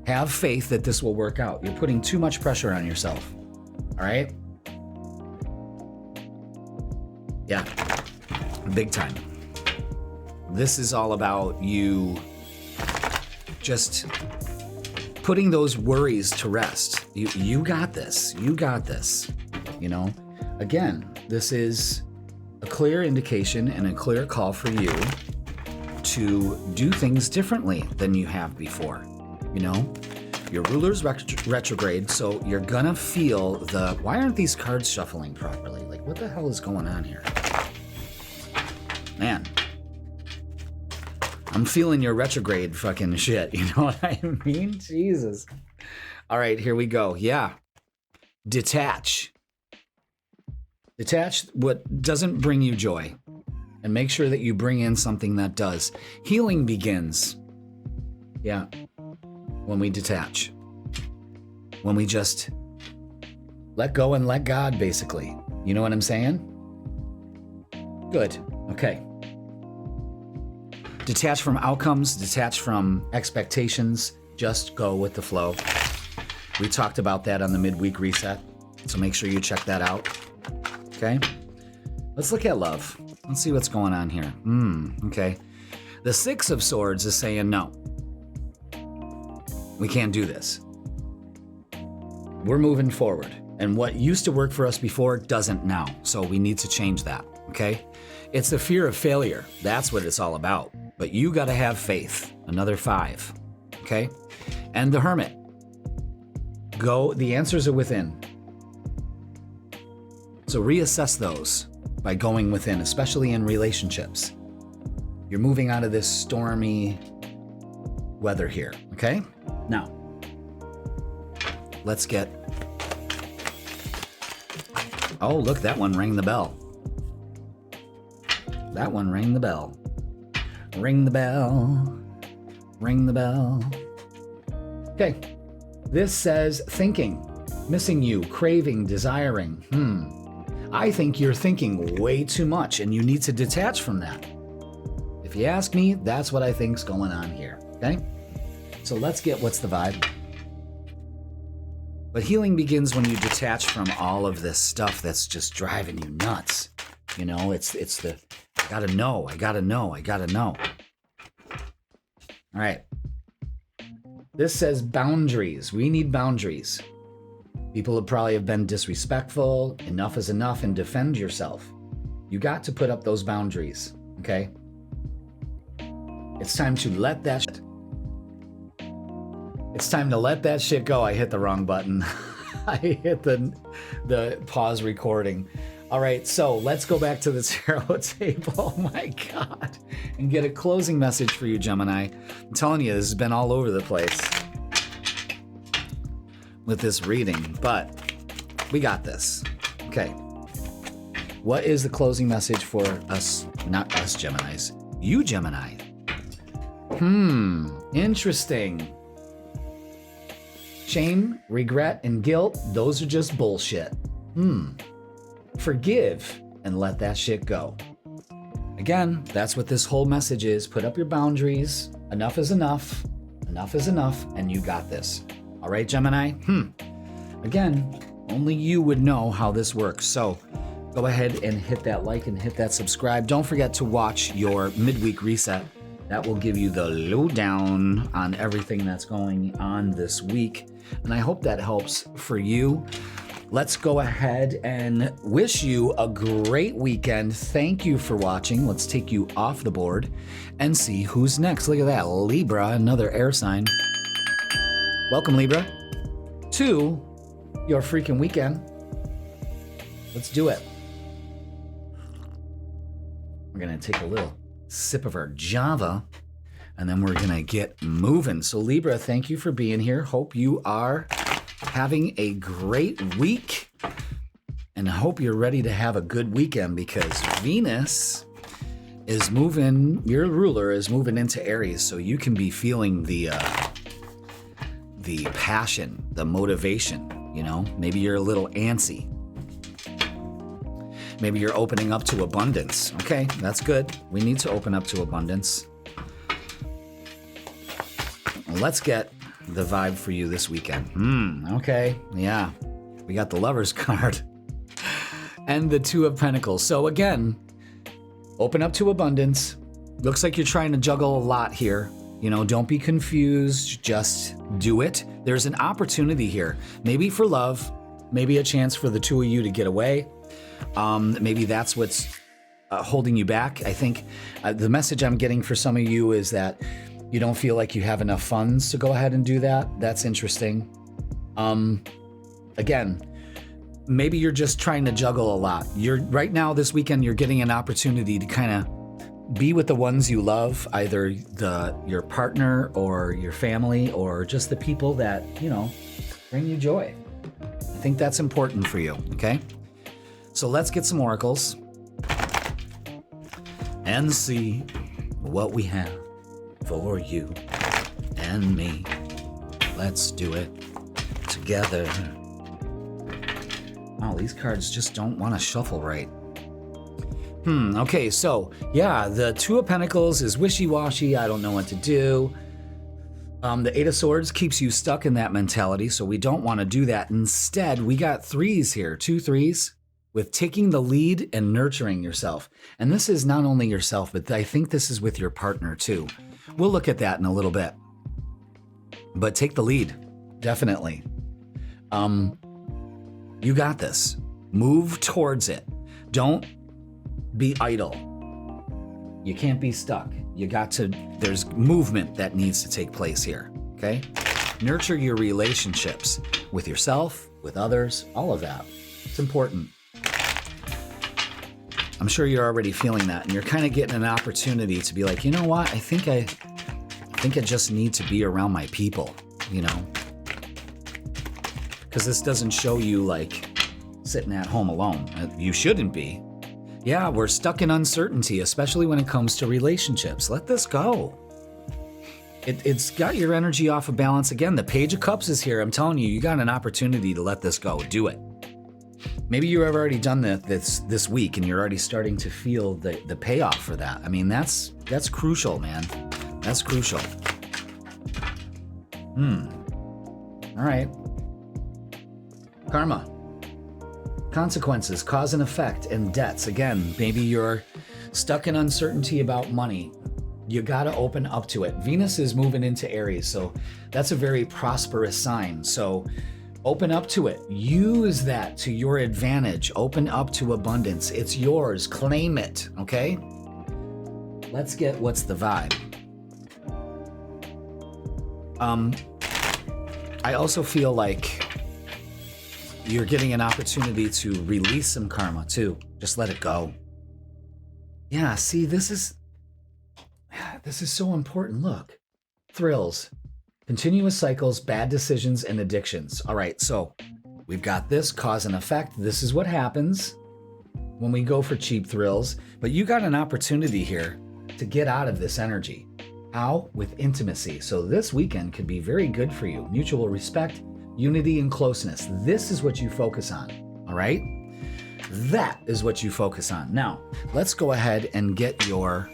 Have faith that this will work out. You're putting too much pressure on yourself. All right? Yeah. Big time. This is all about you just putting those worries to rest. You got this. You got this. You know, again, this is a clear indication and a clear call for you to do things differently than you have before. You know, your ruler's retrograde, so you're gonna feel the, why aren't these cards shuffling properly? Like, what the hell is going on here? Man. I'm feeling your retrograde fucking shit. You know what I mean? Jesus. All right, here we go. Yeah. Detach. Detach what doesn't bring you joy and make sure that you bring in something that does. Healing begins. Yeah. When we detach. When we just let go and let God, basically. You know what I'm saying? Good. Okay. Detach from outcomes, detach from expectations, just go with the flow. We talked about that on the midweek reset, so make sure you check that out. Okay? Let's look at love. Let's see what's going on here. Okay. The Six of Swords is saying no. We can't do this. We're moving forward, and what used to work for us before doesn't now, so we need to change that, okay? It's the fear of failure. That's what it's all about. But you got to have faith. Another 5. Okay? And the Hermit. Go. The answers are within. So reassess those by going within, especially in relationships. You're moving out of this stormy weather here. Okay? Now, let's get. Oh, look, that one rang the bell. That one rang the bell. Ring the bell. Ring the bell. Okay. This says thinking, missing you, craving, desiring. I think you're thinking way too much and you need to detach from that. If you ask me, that's what I think's going on here, okay? So let's get what's the vibe. But healing begins when you detach from all of this stuff that's just driving you nuts. You know, it's the, I gotta know. All right. This says boundaries. We need boundaries. People have probably been disrespectful. Enough is enough, and defend yourself. You got to put up those boundaries, okay? It's time to let that shit. It's time to let that shit go. I hit the wrong button. I hit the pause recording. All right, so let's go back to the tarot table. Oh my God. And get a closing message for you, Gemini. I'm telling you, this has been all over the place with this reading, but we got this. Okay. What is the closing message for us, not us Geminis, you Gemini? Interesting. Shame, regret, and guilt, those are just bullshit. Forgive and let that shit go. Again, that's what this whole message is. Put up your boundaries. Enough is enough. Enough is enough, and you got this. All right, Gemini? Again, only you would know how this works. So go ahead and hit that like and hit that subscribe. Don't forget to watch your midweek reset. That will give you the lowdown on everything that's going on this week. And I hope that helps for you. Let's go ahead and wish you a great weekend. Thank you for watching. Let's take you off the board and see who's next. Look at that, Libra, another air sign. Welcome, Libra, to your freaking weekend. Let's do it. We're gonna take a little sip of our Java, and then we're gonna get moving. So Libra, thank you for being here. Hope you are having a great week, and I hope you're ready to have a good weekend, because Venus is moving, your ruler is moving into Aries, so you can be feeling the passion, the motivation, you know? Maybe you're a little antsy. Maybe you're opening up to abundance. Okay, that's good. We need to open up to abundance. Let's get the vibe for you this weekend. Okay, yeah. We got the Lover's card and the Two of Pentacles. So again, open up to abundance. Looks like you're trying to juggle a lot here. You know, don't be confused. Just do it. There's an opportunity here. Maybe for love, maybe a chance for the two of you to get away. Maybe that's what's holding you back. I think the message I'm getting for some of you is that you don't feel like you have enough funds to go ahead and do that. That's interesting. Again, maybe you're just trying to juggle a lot. Right now, this weekend, you're getting an opportunity to kind of be with the ones you love, either your partner or your family, or just the people that, you know, bring you joy. I think that's important for you, okay? So let's get some oracles and see what we have for you and me. Let's do it together. Oh, these cards just don't want to shuffle right. Okay, so yeah, the Two of Pentacles is wishy-washy. I don't know what to do. The Eight of Swords keeps you stuck in that mentality, so we don't want to do that. Instead, we got threes here, 2 3s, with taking the lead and nurturing yourself. And this is not only yourself, but I think this is with your partner too. We'll look at that in a little bit. But take the lead, definitely. You got this. Move towards it. Don't be idle. You can't be stuck. There's movement that needs to take place here, okay? Nurture your relationships with yourself, with others, all of that. It's important. I'm sure you're already feeling that, and you're kind of getting an opportunity to be like, you know what? I think I just need to be around my people, you know? Because this doesn't show you like sitting at home alone. You shouldn't be. Yeah, we're stuck in uncertainty, especially when it comes to relationships. Let this go. It's got your energy off of balance. Again, the Page of Cups is here. I'm telling you, you got an opportunity to let this go. Do it. Maybe you have already done this week and you're already starting to feel the payoff for that. I mean, that's crucial, man. That's crucial. All right. Karma. Consequences, cause and effect, and debts. Again, maybe you're stuck in uncertainty about money. You got to open up to it. Venus is moving into Aries, so that's a very prosperous sign. So open up to it. Use that to your advantage. Open up to abundance. It's yours. Claim it, okay? Let's get what's the vibe. I also feel like you're getting an opportunity to release some karma too. Just let it go. Yeah, see, this is so important. Look, thrills, continuous cycles, bad decisions, and addictions. All right, so we've got this cause and effect. This is what happens when we go for cheap thrills. But you got an opportunity here to get out of this energy. How? With intimacy. So this weekend could be very good for you. Mutual respect, unity, and closeness. This is what you focus on, all right? That is what you focus on. Now, let's go ahead and get your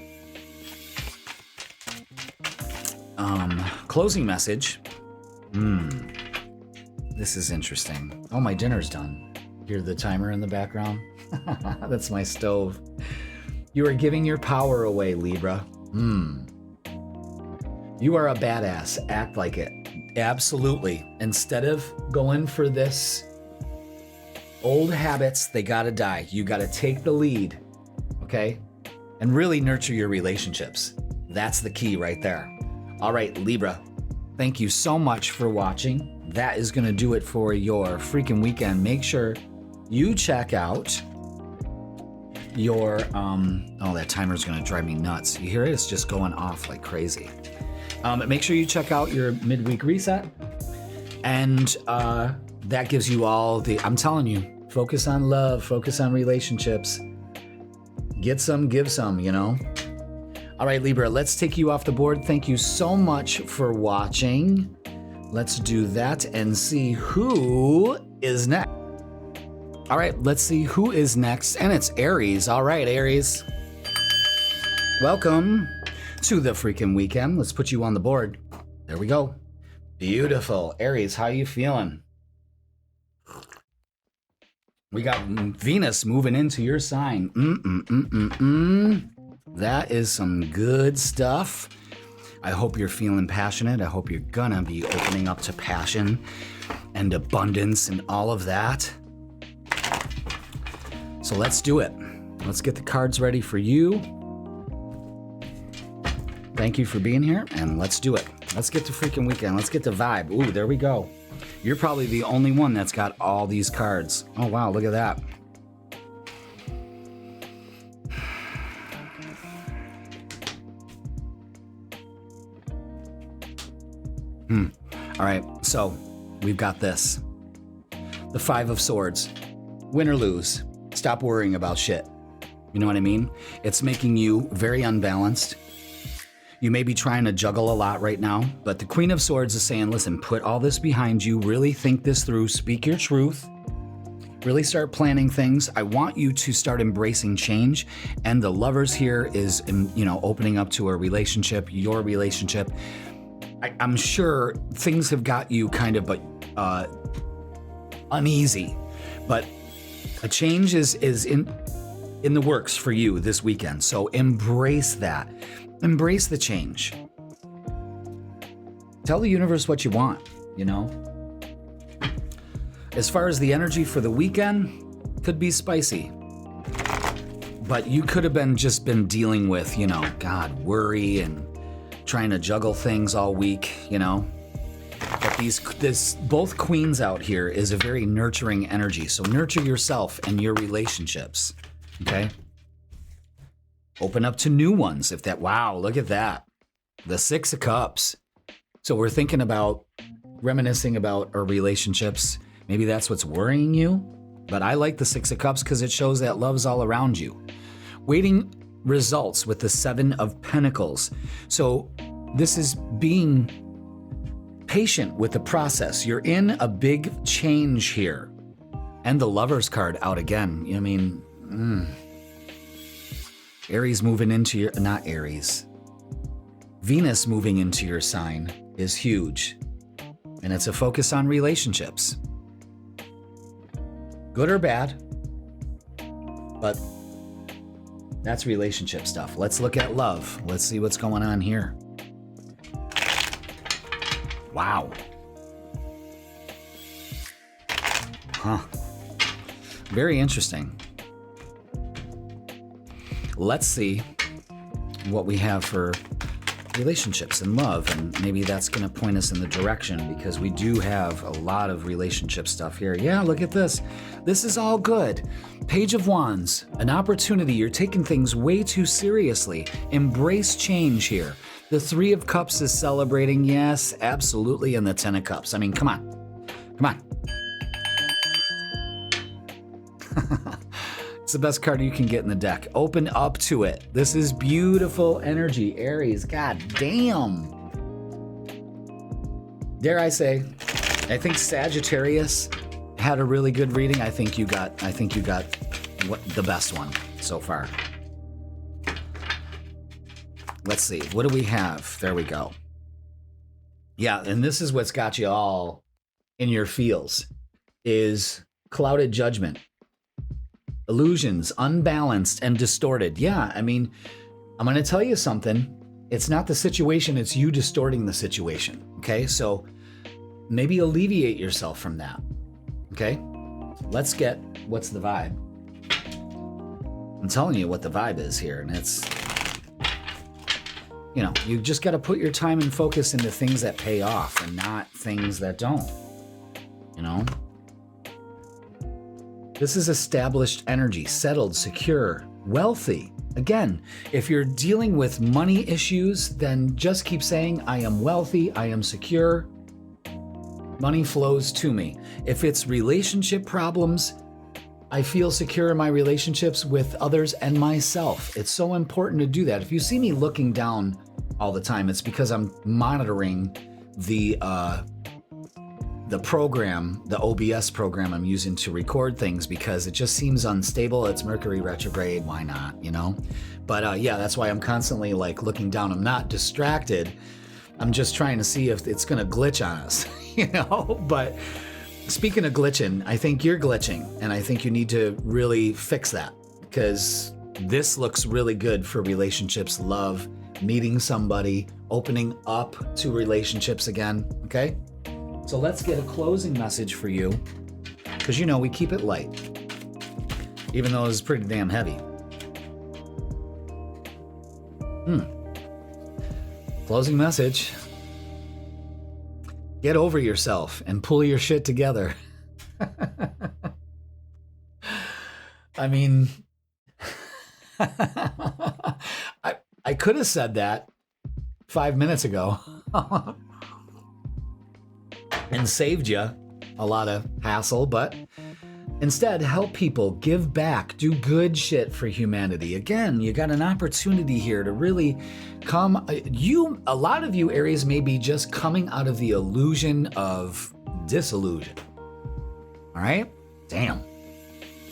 closing message. This is interesting. Oh, my dinner's done. Hear the timer in the background? That's my stove. You are giving your power away, Libra. You are a badass. Act like it. Absolutely. Instead of going for this old habits, they gotta die. You gotta take the lead, okay? And really nurture your relationships. That's the key right there. All right, Libra, thank you so much for watching. That is gonna do it for your freaking weekend. Make sure you check out your, oh, that timer's gonna drive me nuts. You hear it? It's just going off like crazy. Make sure you check out your midweek reset. And that gives you all the, I'm telling you, focus on love, focus on relationships. Get some, give some, you know? All right, Libra, let's take you off the board. Thank you so much for watching. Let's do that and see who is next. All right, let's see who is next. And it's Aries. All right, Aries. Welcome to the freaking weekend. Let's put you on the board. There we go. Beautiful. Aries, how you feeling? We got Venus moving into your sign. That is some good stuff. I hope you're feeling passionate. I hope you're gonna be opening up to passion and abundance and all of that. So let's do it. Let's get the cards ready for you. Thank you for being here, and let's do it. Let's get to freaking weekend. Let's get the vibe. Ooh, there we go. You're probably the only one that's got all these cards. Oh, wow, look at that. All right, so we've got this. The Five of Swords. Win or lose. Stop worrying about shit. You know what I mean? It's making you very unbalanced. You may be trying to juggle a lot right now, but the Queen of Swords is saying, listen, put all this behind you, really think this through, speak your truth, really start planning things. I want you to start embracing change. And the Lovers here is, you know, opening up to a relationship, your relationship. I'm sure things have got you kind of uneasy, but a change is in the works for you this weekend. So embrace that. Embrace the change. Tell the universe what you want, you know? As far as the energy for the weekend, could be spicy. But you could have just been dealing with, you know, God, worry and trying to juggle things all week, you know? But both queens out here is a very nurturing energy. So nurture yourself and your relationships, okay? Open up to new ones if that, wow, look at that. The Six of Cups. So we're thinking about reminiscing about our relationships. Maybe that's what's worrying you. But I like the Six of Cups because it shows that love's all around you. Waiting results with the Seven of Pentacles. So this is being patient with the process. You're in a big change here. And the Lover's card out again. I mean, Aries moving into your, not Aries. Venus moving into your sign is huge. And it's a focus on relationships. Good or bad, but that's relationship stuff. Let's look at love. Let's see what's going on here. Wow. Huh. Very interesting. Let's see what we have for relationships and love, and maybe that's going to point us in the direction, because we do have a lot of relationship stuff here. Yeah, look at this. This is all good. Page of Wands, an opportunity. You're taking things way too seriously. Embrace change here. The Three of Cups is celebrating. Yes, absolutely. And the Ten of Cups. I mean, come on. Come on. It's the best card you can get in the deck. Open up to it. This is beautiful energy, Aries. God damn. Dare I say, I think Sagittarius had a really good reading. I think you got what the best one so far. Let's see. What do we have? There we go. Yeah, and this is what's got you all in your feels, is clouded judgment. Illusions, unbalanced and distorted. Yeah, I mean, I'm going to tell you something. It's not the situation, it's you distorting the situation. Okay, so maybe alleviate yourself from that. Okay, let's get what's the vibe. I'm telling you what the vibe is here, and it's, you know, you just got to put your time and focus into things that pay off and not things that don't, you know? This is established energy, settled, secure, wealthy. Again, if you're dealing with money issues, then just keep saying, I am wealthy, I am secure. Money flows to me. If it's relationship problems, I feel secure in my relationships with others and myself. It's so important to do that. If you see me looking down all the time, it's because I'm monitoring the program, the OBS program I'm using to record things, because it just seems unstable. It's Mercury retrograde. Why not, you know? But yeah, that's why I'm constantly like looking down. I'm not distracted. I'm just trying to see if it's going to glitch on us, you know? But speaking of glitching, I think you're glitching, and I think you need to really fix that, because this looks really good for relationships, love, meeting somebody, opening up to relationships again, okay? So let's get a closing message for you, because, you know, we keep it light, even though it's pretty damn heavy. Closing message. Get over yourself and pull your shit together. I mean, I could have said that 5 minutes ago. And saved you a lot of hassle, but instead help people, give back, do good shit for humanity. Again, you got an opportunity here to really come. A lot of you Aries may be just coming out of the illusion of disillusion. All right? Damn.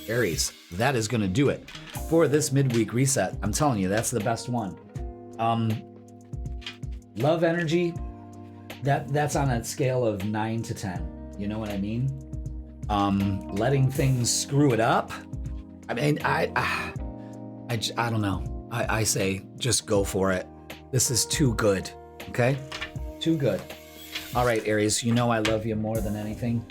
Aries, that is going to do it for this midweek reset. I'm telling you, that's the best one. Love energy. That's on a scale of 9 to 10. You know what I mean? Letting things screw it up. I mean, I don't know. I say just go for it. This is too good. Okay? Too good. All right, Aries, you know I love you more than anything.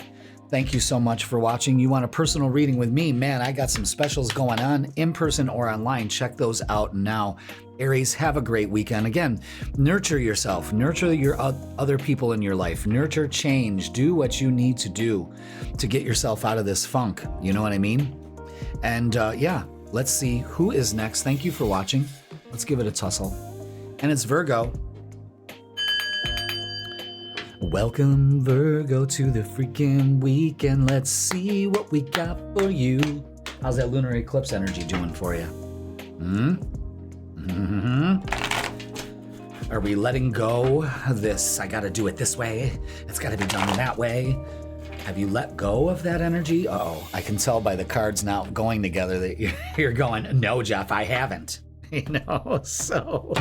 Thank you so much for watching. You want a personal reading with me? Man, I got some specials going on in person or online. Check those out now. Aries, have a great weekend. Again, nurture yourself, nurture your other people in your life, nurture change, do what you need to do to get yourself out of this funk. You know what I mean? And yeah, let's see who is next. Thank you for watching. Let's give it a tussle. And it's Virgo. Welcome, Virgo, to the freaking weekend. Let's see what we got for you. How's that lunar eclipse energy doing for you? Are we letting go of this? I gotta do it this way. It's gotta be done that way. Have you let go of that energy? Uh-oh, I can tell by the cards now going together that you're going, no, Jeff, I haven't. So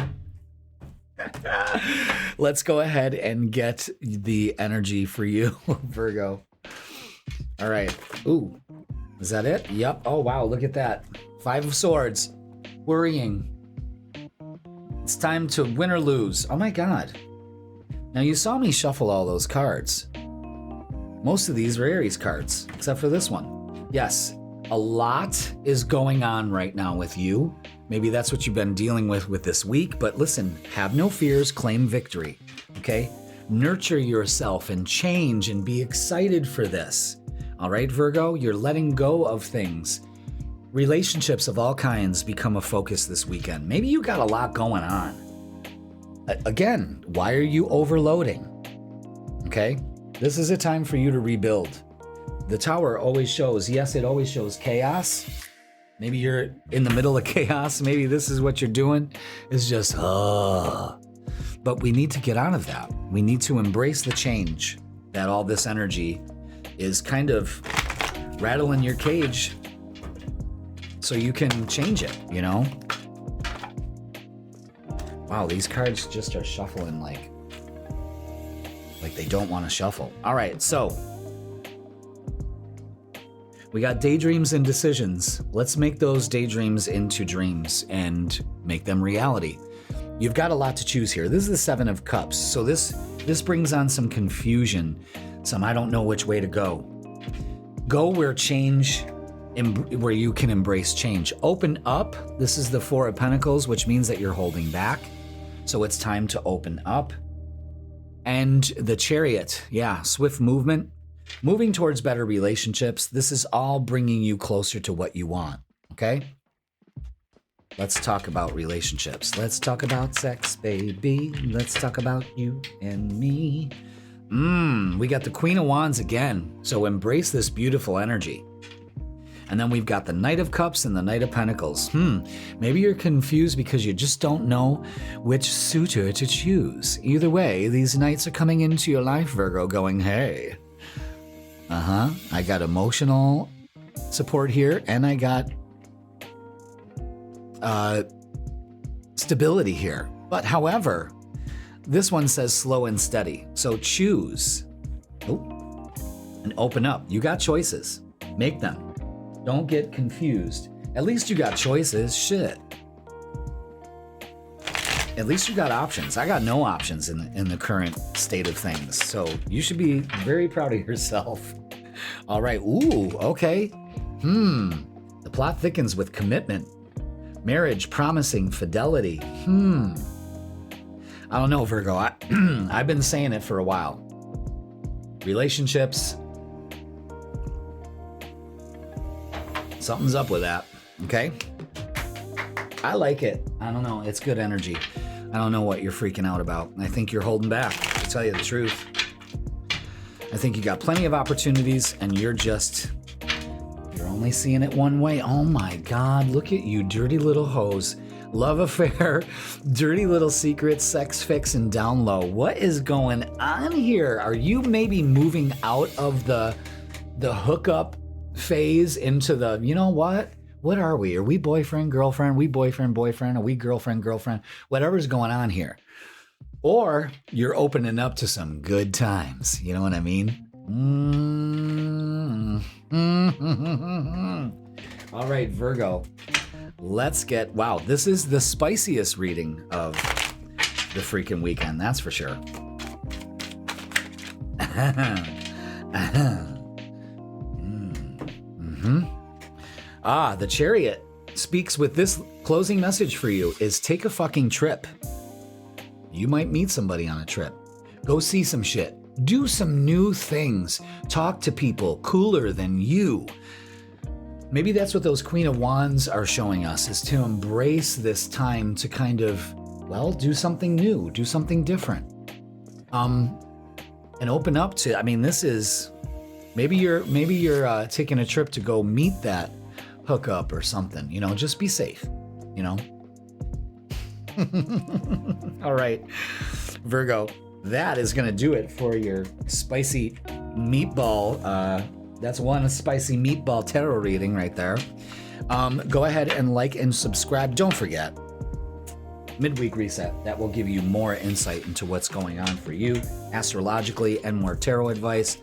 let's go ahead and get the energy for you, Virgo. All right. Ooh, is that it? Yep. Oh, wow, look at that. 5 of Swords. Worrying. It's time to win or lose. Oh, my God. Now, you saw me shuffle all those cards. Most of these are Aries cards, except for this one. Yes, a lot is going on right now with you. Maybe that's what you've been dealing with this week, but listen, have no fears, claim victory, okay? Nurture yourself and change and be excited for this. All right, Virgo, you're letting go of things. Relationships of all kinds become a focus this weekend. Maybe you got a lot going on. Again, why are you overloading? Okay? This is a time for you to rebuild. The Tower always shows, yes, it always shows chaos. Maybe you're in the middle of chaos. Maybe this is what you're doing. It's just, But we need to get out of that. We need to embrace the change that all this energy is kind of rattling your cage so you can change it, you know? Wow, these cards just are shuffling like they don't want to shuffle. All right, so we got daydreams and decisions. Let's make those daydreams into dreams and make them reality. You've got a lot to choose here. This is the 7 of Cups. So this brings on some confusion, some I don't know which way to go. Go where where you can embrace change. Open up. This is the 4 of Pentacles, which means that you're holding back. So it's time to open up. And the Chariot, yeah, swift movement, moving towards better relationships. This is all bringing you closer to what you want, okay? Let's talk about relationships. Let's talk about sex, baby. Let's talk about you and me. We got the Queen of Wands again. So embrace this beautiful energy. And then we've got the Knight of Cups and the Knight of Pentacles. Maybe you're confused because you just don't know which suitor to choose. Either way, these knights are coming into your life, Virgo, going, hey, I got emotional support here, and I got stability here. But however, this one says slow and steady. So choose and open up. You got choices. Make them. Don't get confused. At least you got choices. Shit. At least you got options. I got no options in the current state of things. So you should be very proud of yourself. All right. Ooh, okay. The plot thickens with commitment. Marriage promising fidelity. I don't know, Virgo. I've been saying it for a while. Relationships. Something's up with that, okay? I like it. I don't know. It's good energy. I don't know what you're freaking out about. I think you're holding back, to tell you the truth. I think you got plenty of opportunities, and you're only seeing it one way. Oh my God, look at you, dirty little hose. Love affair, dirty little secret, sex fix, and down low. What is going on here? Are you maybe moving out of the hookup phase into the, you know what? What are we? Are we boyfriend, girlfriend? We boyfriend, boyfriend? Are we girlfriend, girlfriend? Whatever's going on here. Or you're opening up to some good times. You know what I mean? All right, Virgo. Let's get, wow, this is the spiciest reading of the freaking weekend. That's for sure. The Chariot speaks with this closing message for you is take a fucking trip. You might meet somebody on a trip. Go see some shit. Do some new things. Talk to people cooler than you. Maybe that's what those Queen of Wands are showing us, is to embrace this time to kind of, well, do something new, do something different. And open up to, I mean, this is, maybe you're taking a trip to go meet that hookup or something, you know, just be safe, you know? All right, Virgo, that is going to do it for your spicy meatball. That's one spicy meatball tarot reading right there. Go ahead and like and subscribe. Don't forget, midweek reset. That will give you more insight into what's going on for you astrologically and more tarot advice.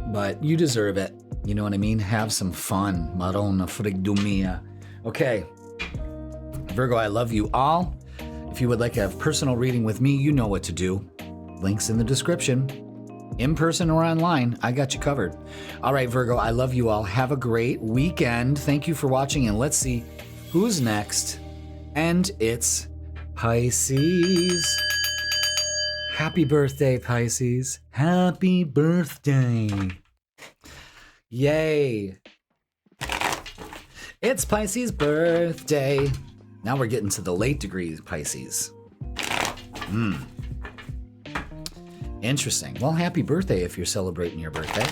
But you deserve it. You know what I mean? Have some fun. Marona frigdumia. Okay. Virgo, I love you all. If you would like to have personal reading with me, you know what to do. Links in the description. In person or online, I got you covered. All right, Virgo, I love you all. Have a great weekend. Thank you for watching, and let's see who's next. And it's Pisces. Happy birthday, Pisces. Happy birthday. Yay. It's Pisces' birthday. Now we're getting to the late degrees, Pisces. Interesting. Well, happy birthday if you're celebrating your birthday.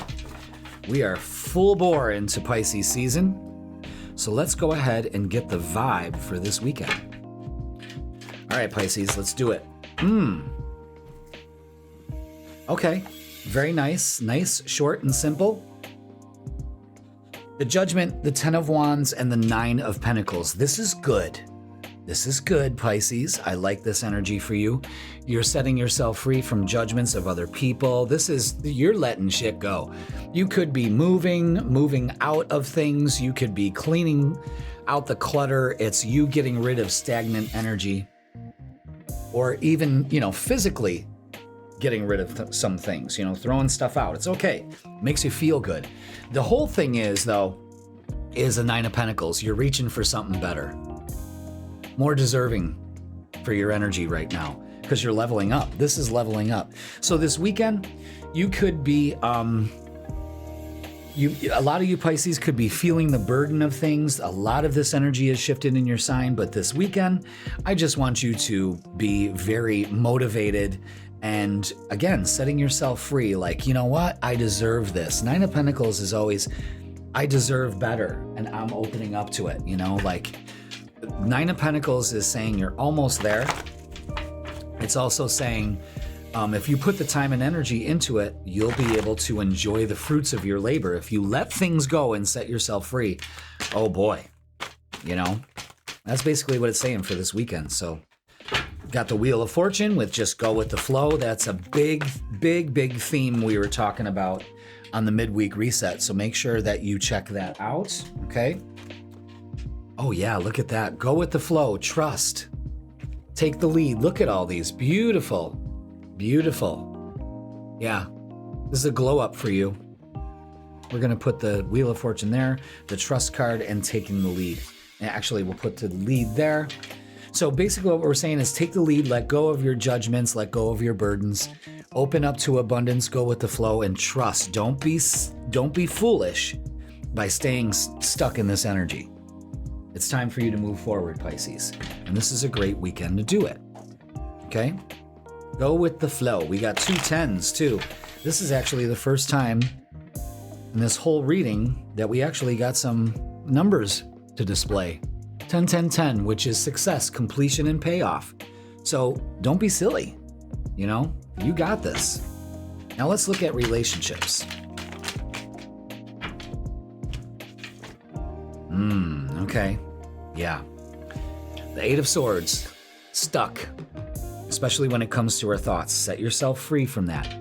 We are full bore into Pisces season. So let's go ahead and get the vibe for this weekend. All right, Pisces, let's do it. Okay. Very nice. Nice, short, and simple. The Judgment, the 10 of Wands, and the 9 of Pentacles. This is good. This is good, Pisces. I like this energy for you. You're setting yourself free from judgments of other people. You're letting shit go. You could be moving out of things. You could be cleaning out the clutter. It's you getting rid of stagnant energy. Or even, physically getting rid of some things, throwing stuff out. It's okay. Makes you feel good. The whole thing is a 9 of Pentacles. You're reaching for something better. More deserving for your energy right now because you're leveling up. This is leveling up. So this weekend, you could be, a lot of you Pisces could be feeling the burden of things. A lot of this energy is shifted in your sign, but this weekend, I just want you to be very motivated and again, setting yourself free. Like, you know what? I deserve this. 9 of Pentacles is always, I deserve better and I'm opening up to it, like 9 of Pentacles is saying you're almost there. It's also saying if you put the time and energy into it, you'll be able to enjoy the fruits of your labor. If you let things go and set yourself free, oh boy, that's basically what it's saying for this weekend. So got the Wheel of Fortune with just go with the flow. That's a big, big, big theme we were talking about on the midweek reset. So make sure that you check that out, okay? Oh yeah, look at that. Go with the flow, trust. Take the lead. Look at all these. Beautiful, beautiful. Yeah, this is a glow up for you. We're gonna put the Wheel of Fortune there, the trust card, and taking the lead. And actually, we'll put the lead there. So basically what we're saying is take the lead, let go of your judgments, let go of your burdens, open up to abundance, go with the flow, and trust. Don't be foolish by staying stuck in this energy. It's time for you to move forward, Pisces. And this is a great weekend to do it. Okay? Go with the flow. We got 2 10s too. This is actually the first time in this whole reading that we actually got some numbers to display. 10 10 10, which is success, completion, and payoff. So don't be silly. You got this. Now let's look at relationships. Okay. Yeah. The 8 of Swords. Stuck. Especially when it comes to our thoughts. Set yourself free from that.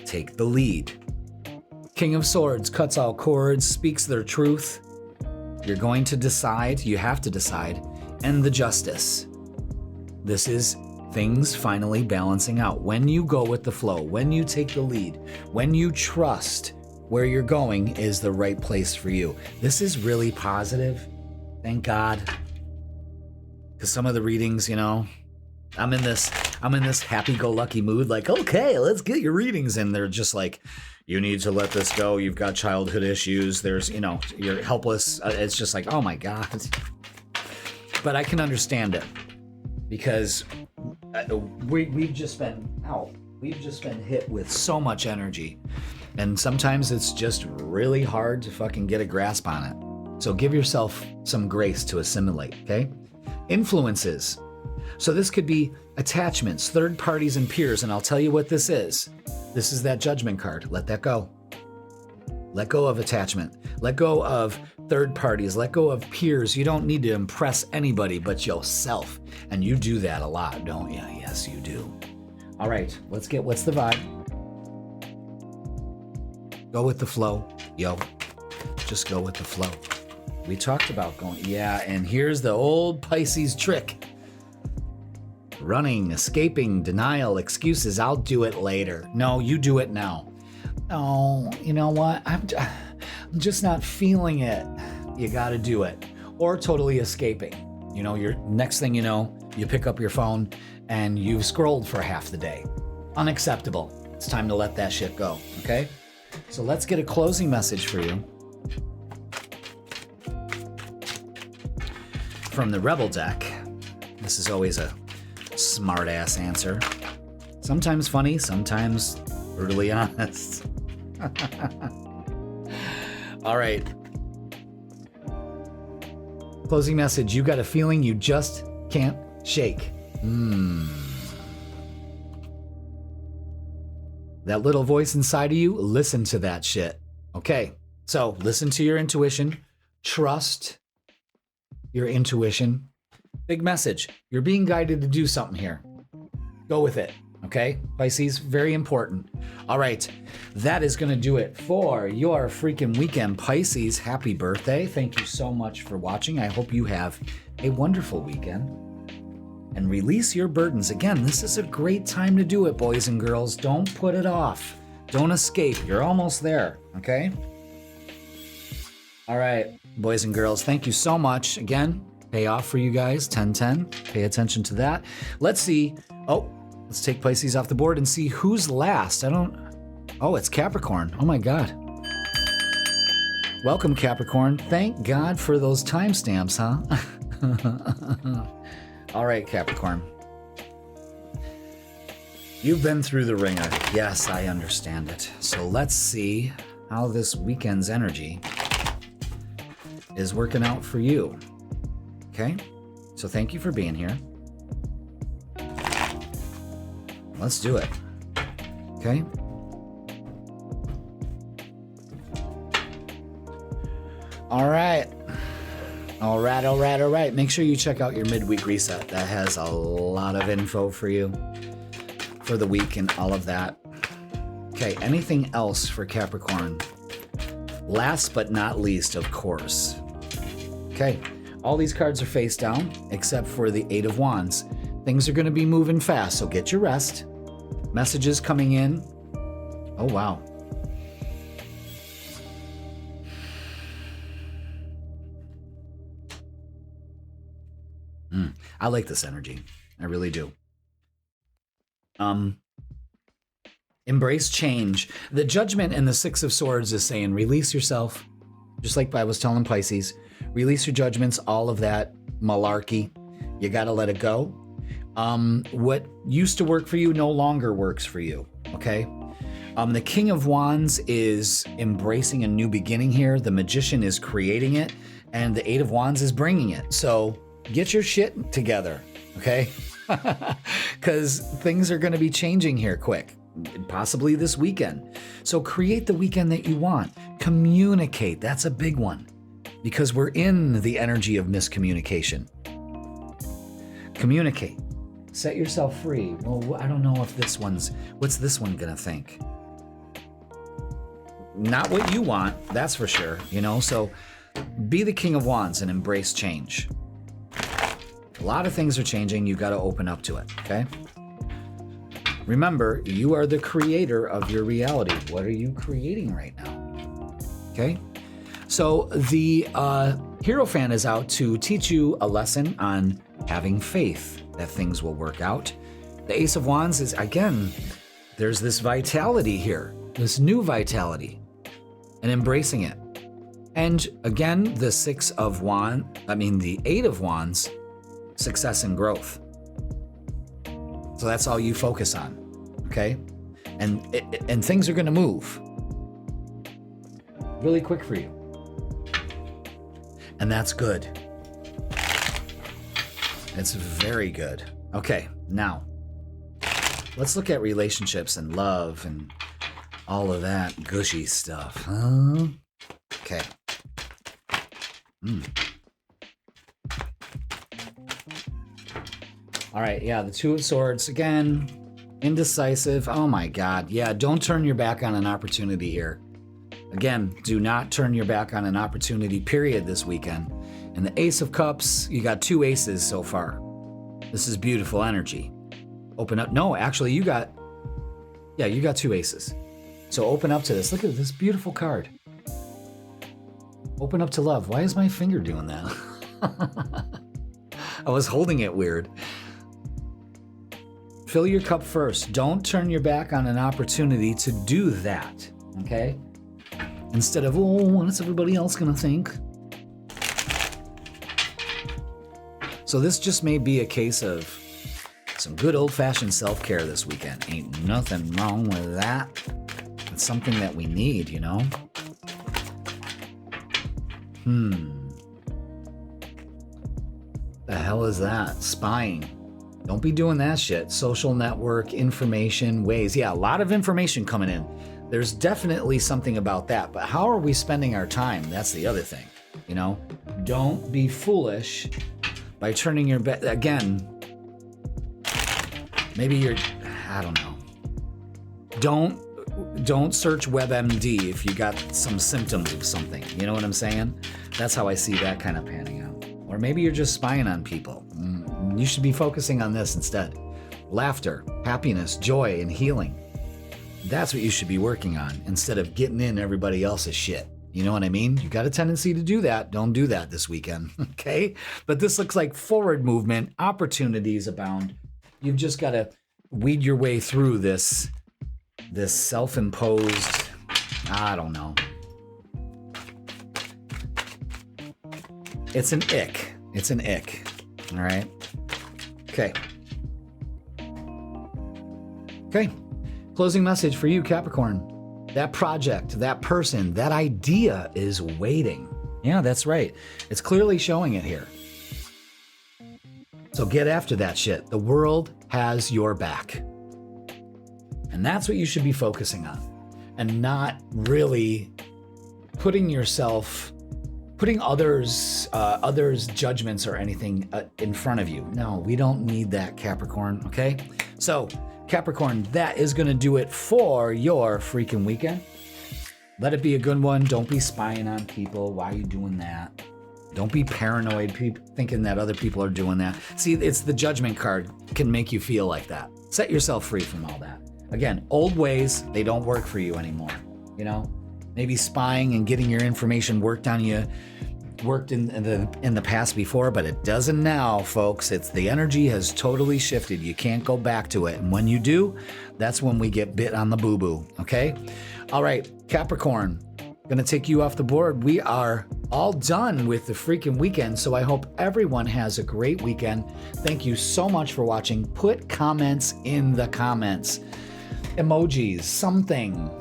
Take the lead. King of Swords cuts all cords, speaks their truth. You're going to decide. You have to decide. And the Justice. This is things finally balancing out. When you go with the flow, when you take the lead, when you trust where you're going is the right place for you. This is really positive. Thank God. Because some of the readings, I'm in this happy-go-lucky mood, like, okay, let's get your readings. And they're just like, you need to let this go. You've got childhood issues. There's, you're helpless. It's just like, oh my God. But I can understand it because we've just been hit with so much energy. And sometimes it's just really hard to fucking get a grasp on it. So give yourself some grace to assimilate, okay? Influences. So this could be attachments, third parties, and peers. And I'll tell you what this is. This is that Judgment card. Let that go. Let go of attachment. Let go of third parties. Let go of peers. You don't need to impress anybody but yourself. And you do that a lot, don't you? Yes, you do. All right, what's the vibe? Go with the flow, yo. Just go with the flow. We talked about going, yeah, and here's the old Pisces trick. Running, escaping, denial, excuses. I'll do it later. No, you do it now. Oh, you know what? I'm just not feeling it. You got to do it. Or totally escaping. You know, your next thing you know, you pick up your phone and you've scrolled for half the day. Unacceptable. It's time to let that shit go, okay? So let's get a closing message for you from the Rebel deck. This is always a smart-ass answer. Sometimes funny, sometimes brutally honest. All right. Closing message. You got a feeling you just can't shake. That little voice inside of you, listen to that shit. Okay, so listen to your intuition. Trust your intuition. Big message. You're being guided to do something here. Go with it, okay? Pisces, very important. All right, that is going to do it for your freaking weekend. Pisces, happy birthday. Thank you so much for watching. I hope you have a wonderful weekend. And release your burdens. Again, this is a great time to do it, boys and girls. Don't put it off. Don't escape. You're almost there, okay? All right, boys and girls, thank you so much. Again, pay off for you guys, 10-10. Pay attention to that. Let's see. Oh, let's take Pisces off the board and see who's last. Oh, it's Capricorn. Oh my God. Welcome, Capricorn. Thank God for those timestamps, huh? All right, Capricorn. You've been through the ringer. Yes, I understand it. So let's see how this weekend's energy is working out for you. Okay? So thank you for being here. Let's do it. Okay? All right. All right. Make sure you check out your midweek reset. That has a lot of info for you for the week and all of that. Okay, anything else for Capricorn? Last but not least, of course. Okay, all these cards are face down except for the Eight of Wands. Things are going to be moving fast, so get your rest. Messages coming in. Oh, wow. I like this energy. I really do. Embrace change. The Judgment and the Six of Swords is saying release yourself. Just like I was telling Pisces, release your judgments, all of that malarkey. You got to let it go. What used to work for you no longer works for you, okay? The King of Wands is embracing a new beginning here. The Magician is creating it, and the Eight of Wands is bringing it. So get your shit together, okay? Because things are going to be changing here quick, possibly this weekend. So create the weekend that you want. Communicate. That's a big one because we're in the energy of miscommunication. Communicate. Set yourself free. Well, I don't know if what's this one going to think? Not what you want, that's for sure, you know? So be the King of Wands and embrace change. A lot of things are changing. You got to open up to it, okay? Remember, you are the creator of your reality. What are you creating right now? Okay? So the Hierophant is out to teach you a lesson on having faith that things will work out. The Ace of Wands is, again, there's this vitality here, this new vitality, and embracing it. And again, the the Eight of Wands, success and growth. So that's all you focus on, okay? And things are going to move really quick for you. And that's good. It's very good. Okay, now let's look at relationships and love and all of that gushy stuff, huh? Okay. All right, yeah, the Two of Swords, again, indecisive. Oh my God, yeah, don't turn your back on an opportunity here. Again, do not turn your back on an opportunity, period, this weekend. And the Ace of Cups, you got 2 aces so far. This is beautiful energy. Open up. No, actually, you got 2 aces. So open up to this. Look at this beautiful card. Open up to love. Why is my finger doing that? I was holding it weird. Fill your cup first. Don't turn your back on an opportunity to do that, okay? Instead of, oh, what is everybody else gonna think? So this just may be a case of some good old-fashioned self-care this weekend. Ain't nothing wrong with that. It's something that we need, you know? The hell is that? Spying. Don't be doing that shit. Social network, information, ways. Yeah, a lot of information coming in. There's definitely something about that. But how are we spending our time? That's the other thing, you know? Don't be foolish by turning your back. Again, maybe you're, I don't know. Don't search WebMD if you got some symptoms of something. You know what I'm saying? That's how I see that kind of panning out. Or maybe you're just spying on people. You should be focusing on this instead. Laughter, happiness, joy, and healing. That's what you should be working on instead of getting in everybody else's shit. You know what I mean? You got a tendency to do that. Don't do that this weekend, okay? But this looks like forward movement, opportunities abound. You've just got to weed your way through this self-imposed, I don't know. It's an ick. It's an ick. All right? Okay. Okay. Closing message for you, Capricorn. That project, that person, that idea is waiting. Yeah, that's right. It's clearly showing it here. So get after that shit. The world has your back. And that's what you should be focusing on. And not really putting others' judgments or anything in front of you. No, we don't need that, Capricorn, okay? So, Capricorn, that is going to do it for your freaking weekend. Let it be a good one. Don't be spying on people. Why are you doing that? Don't be paranoid, thinking that other people are doing that. See, it's the judgment card can make you feel like that. Set yourself free from all that. Again, old ways, they don't work for you anymore. You know, maybe spying and getting your information worked on you worked in the past before, but it doesn't now, folks. It's the energy has totally shifted. You can't go back to it. And when you do, that's when we get bit on the boo-boo, okay? All right, Capricorn, gonna take you off the board. We are all done with the freaking weekend, so I hope everyone has a great weekend. Thank you so much for watching. Put comments in the comments. Emojis, something.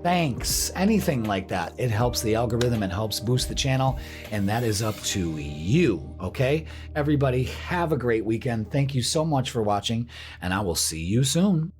Thanks, anything like that. It helps the algorithm, it helps boost the channel, and that is up to you, okay? Everybody, have a great weekend. Thank you so much for watching, and I will see you soon.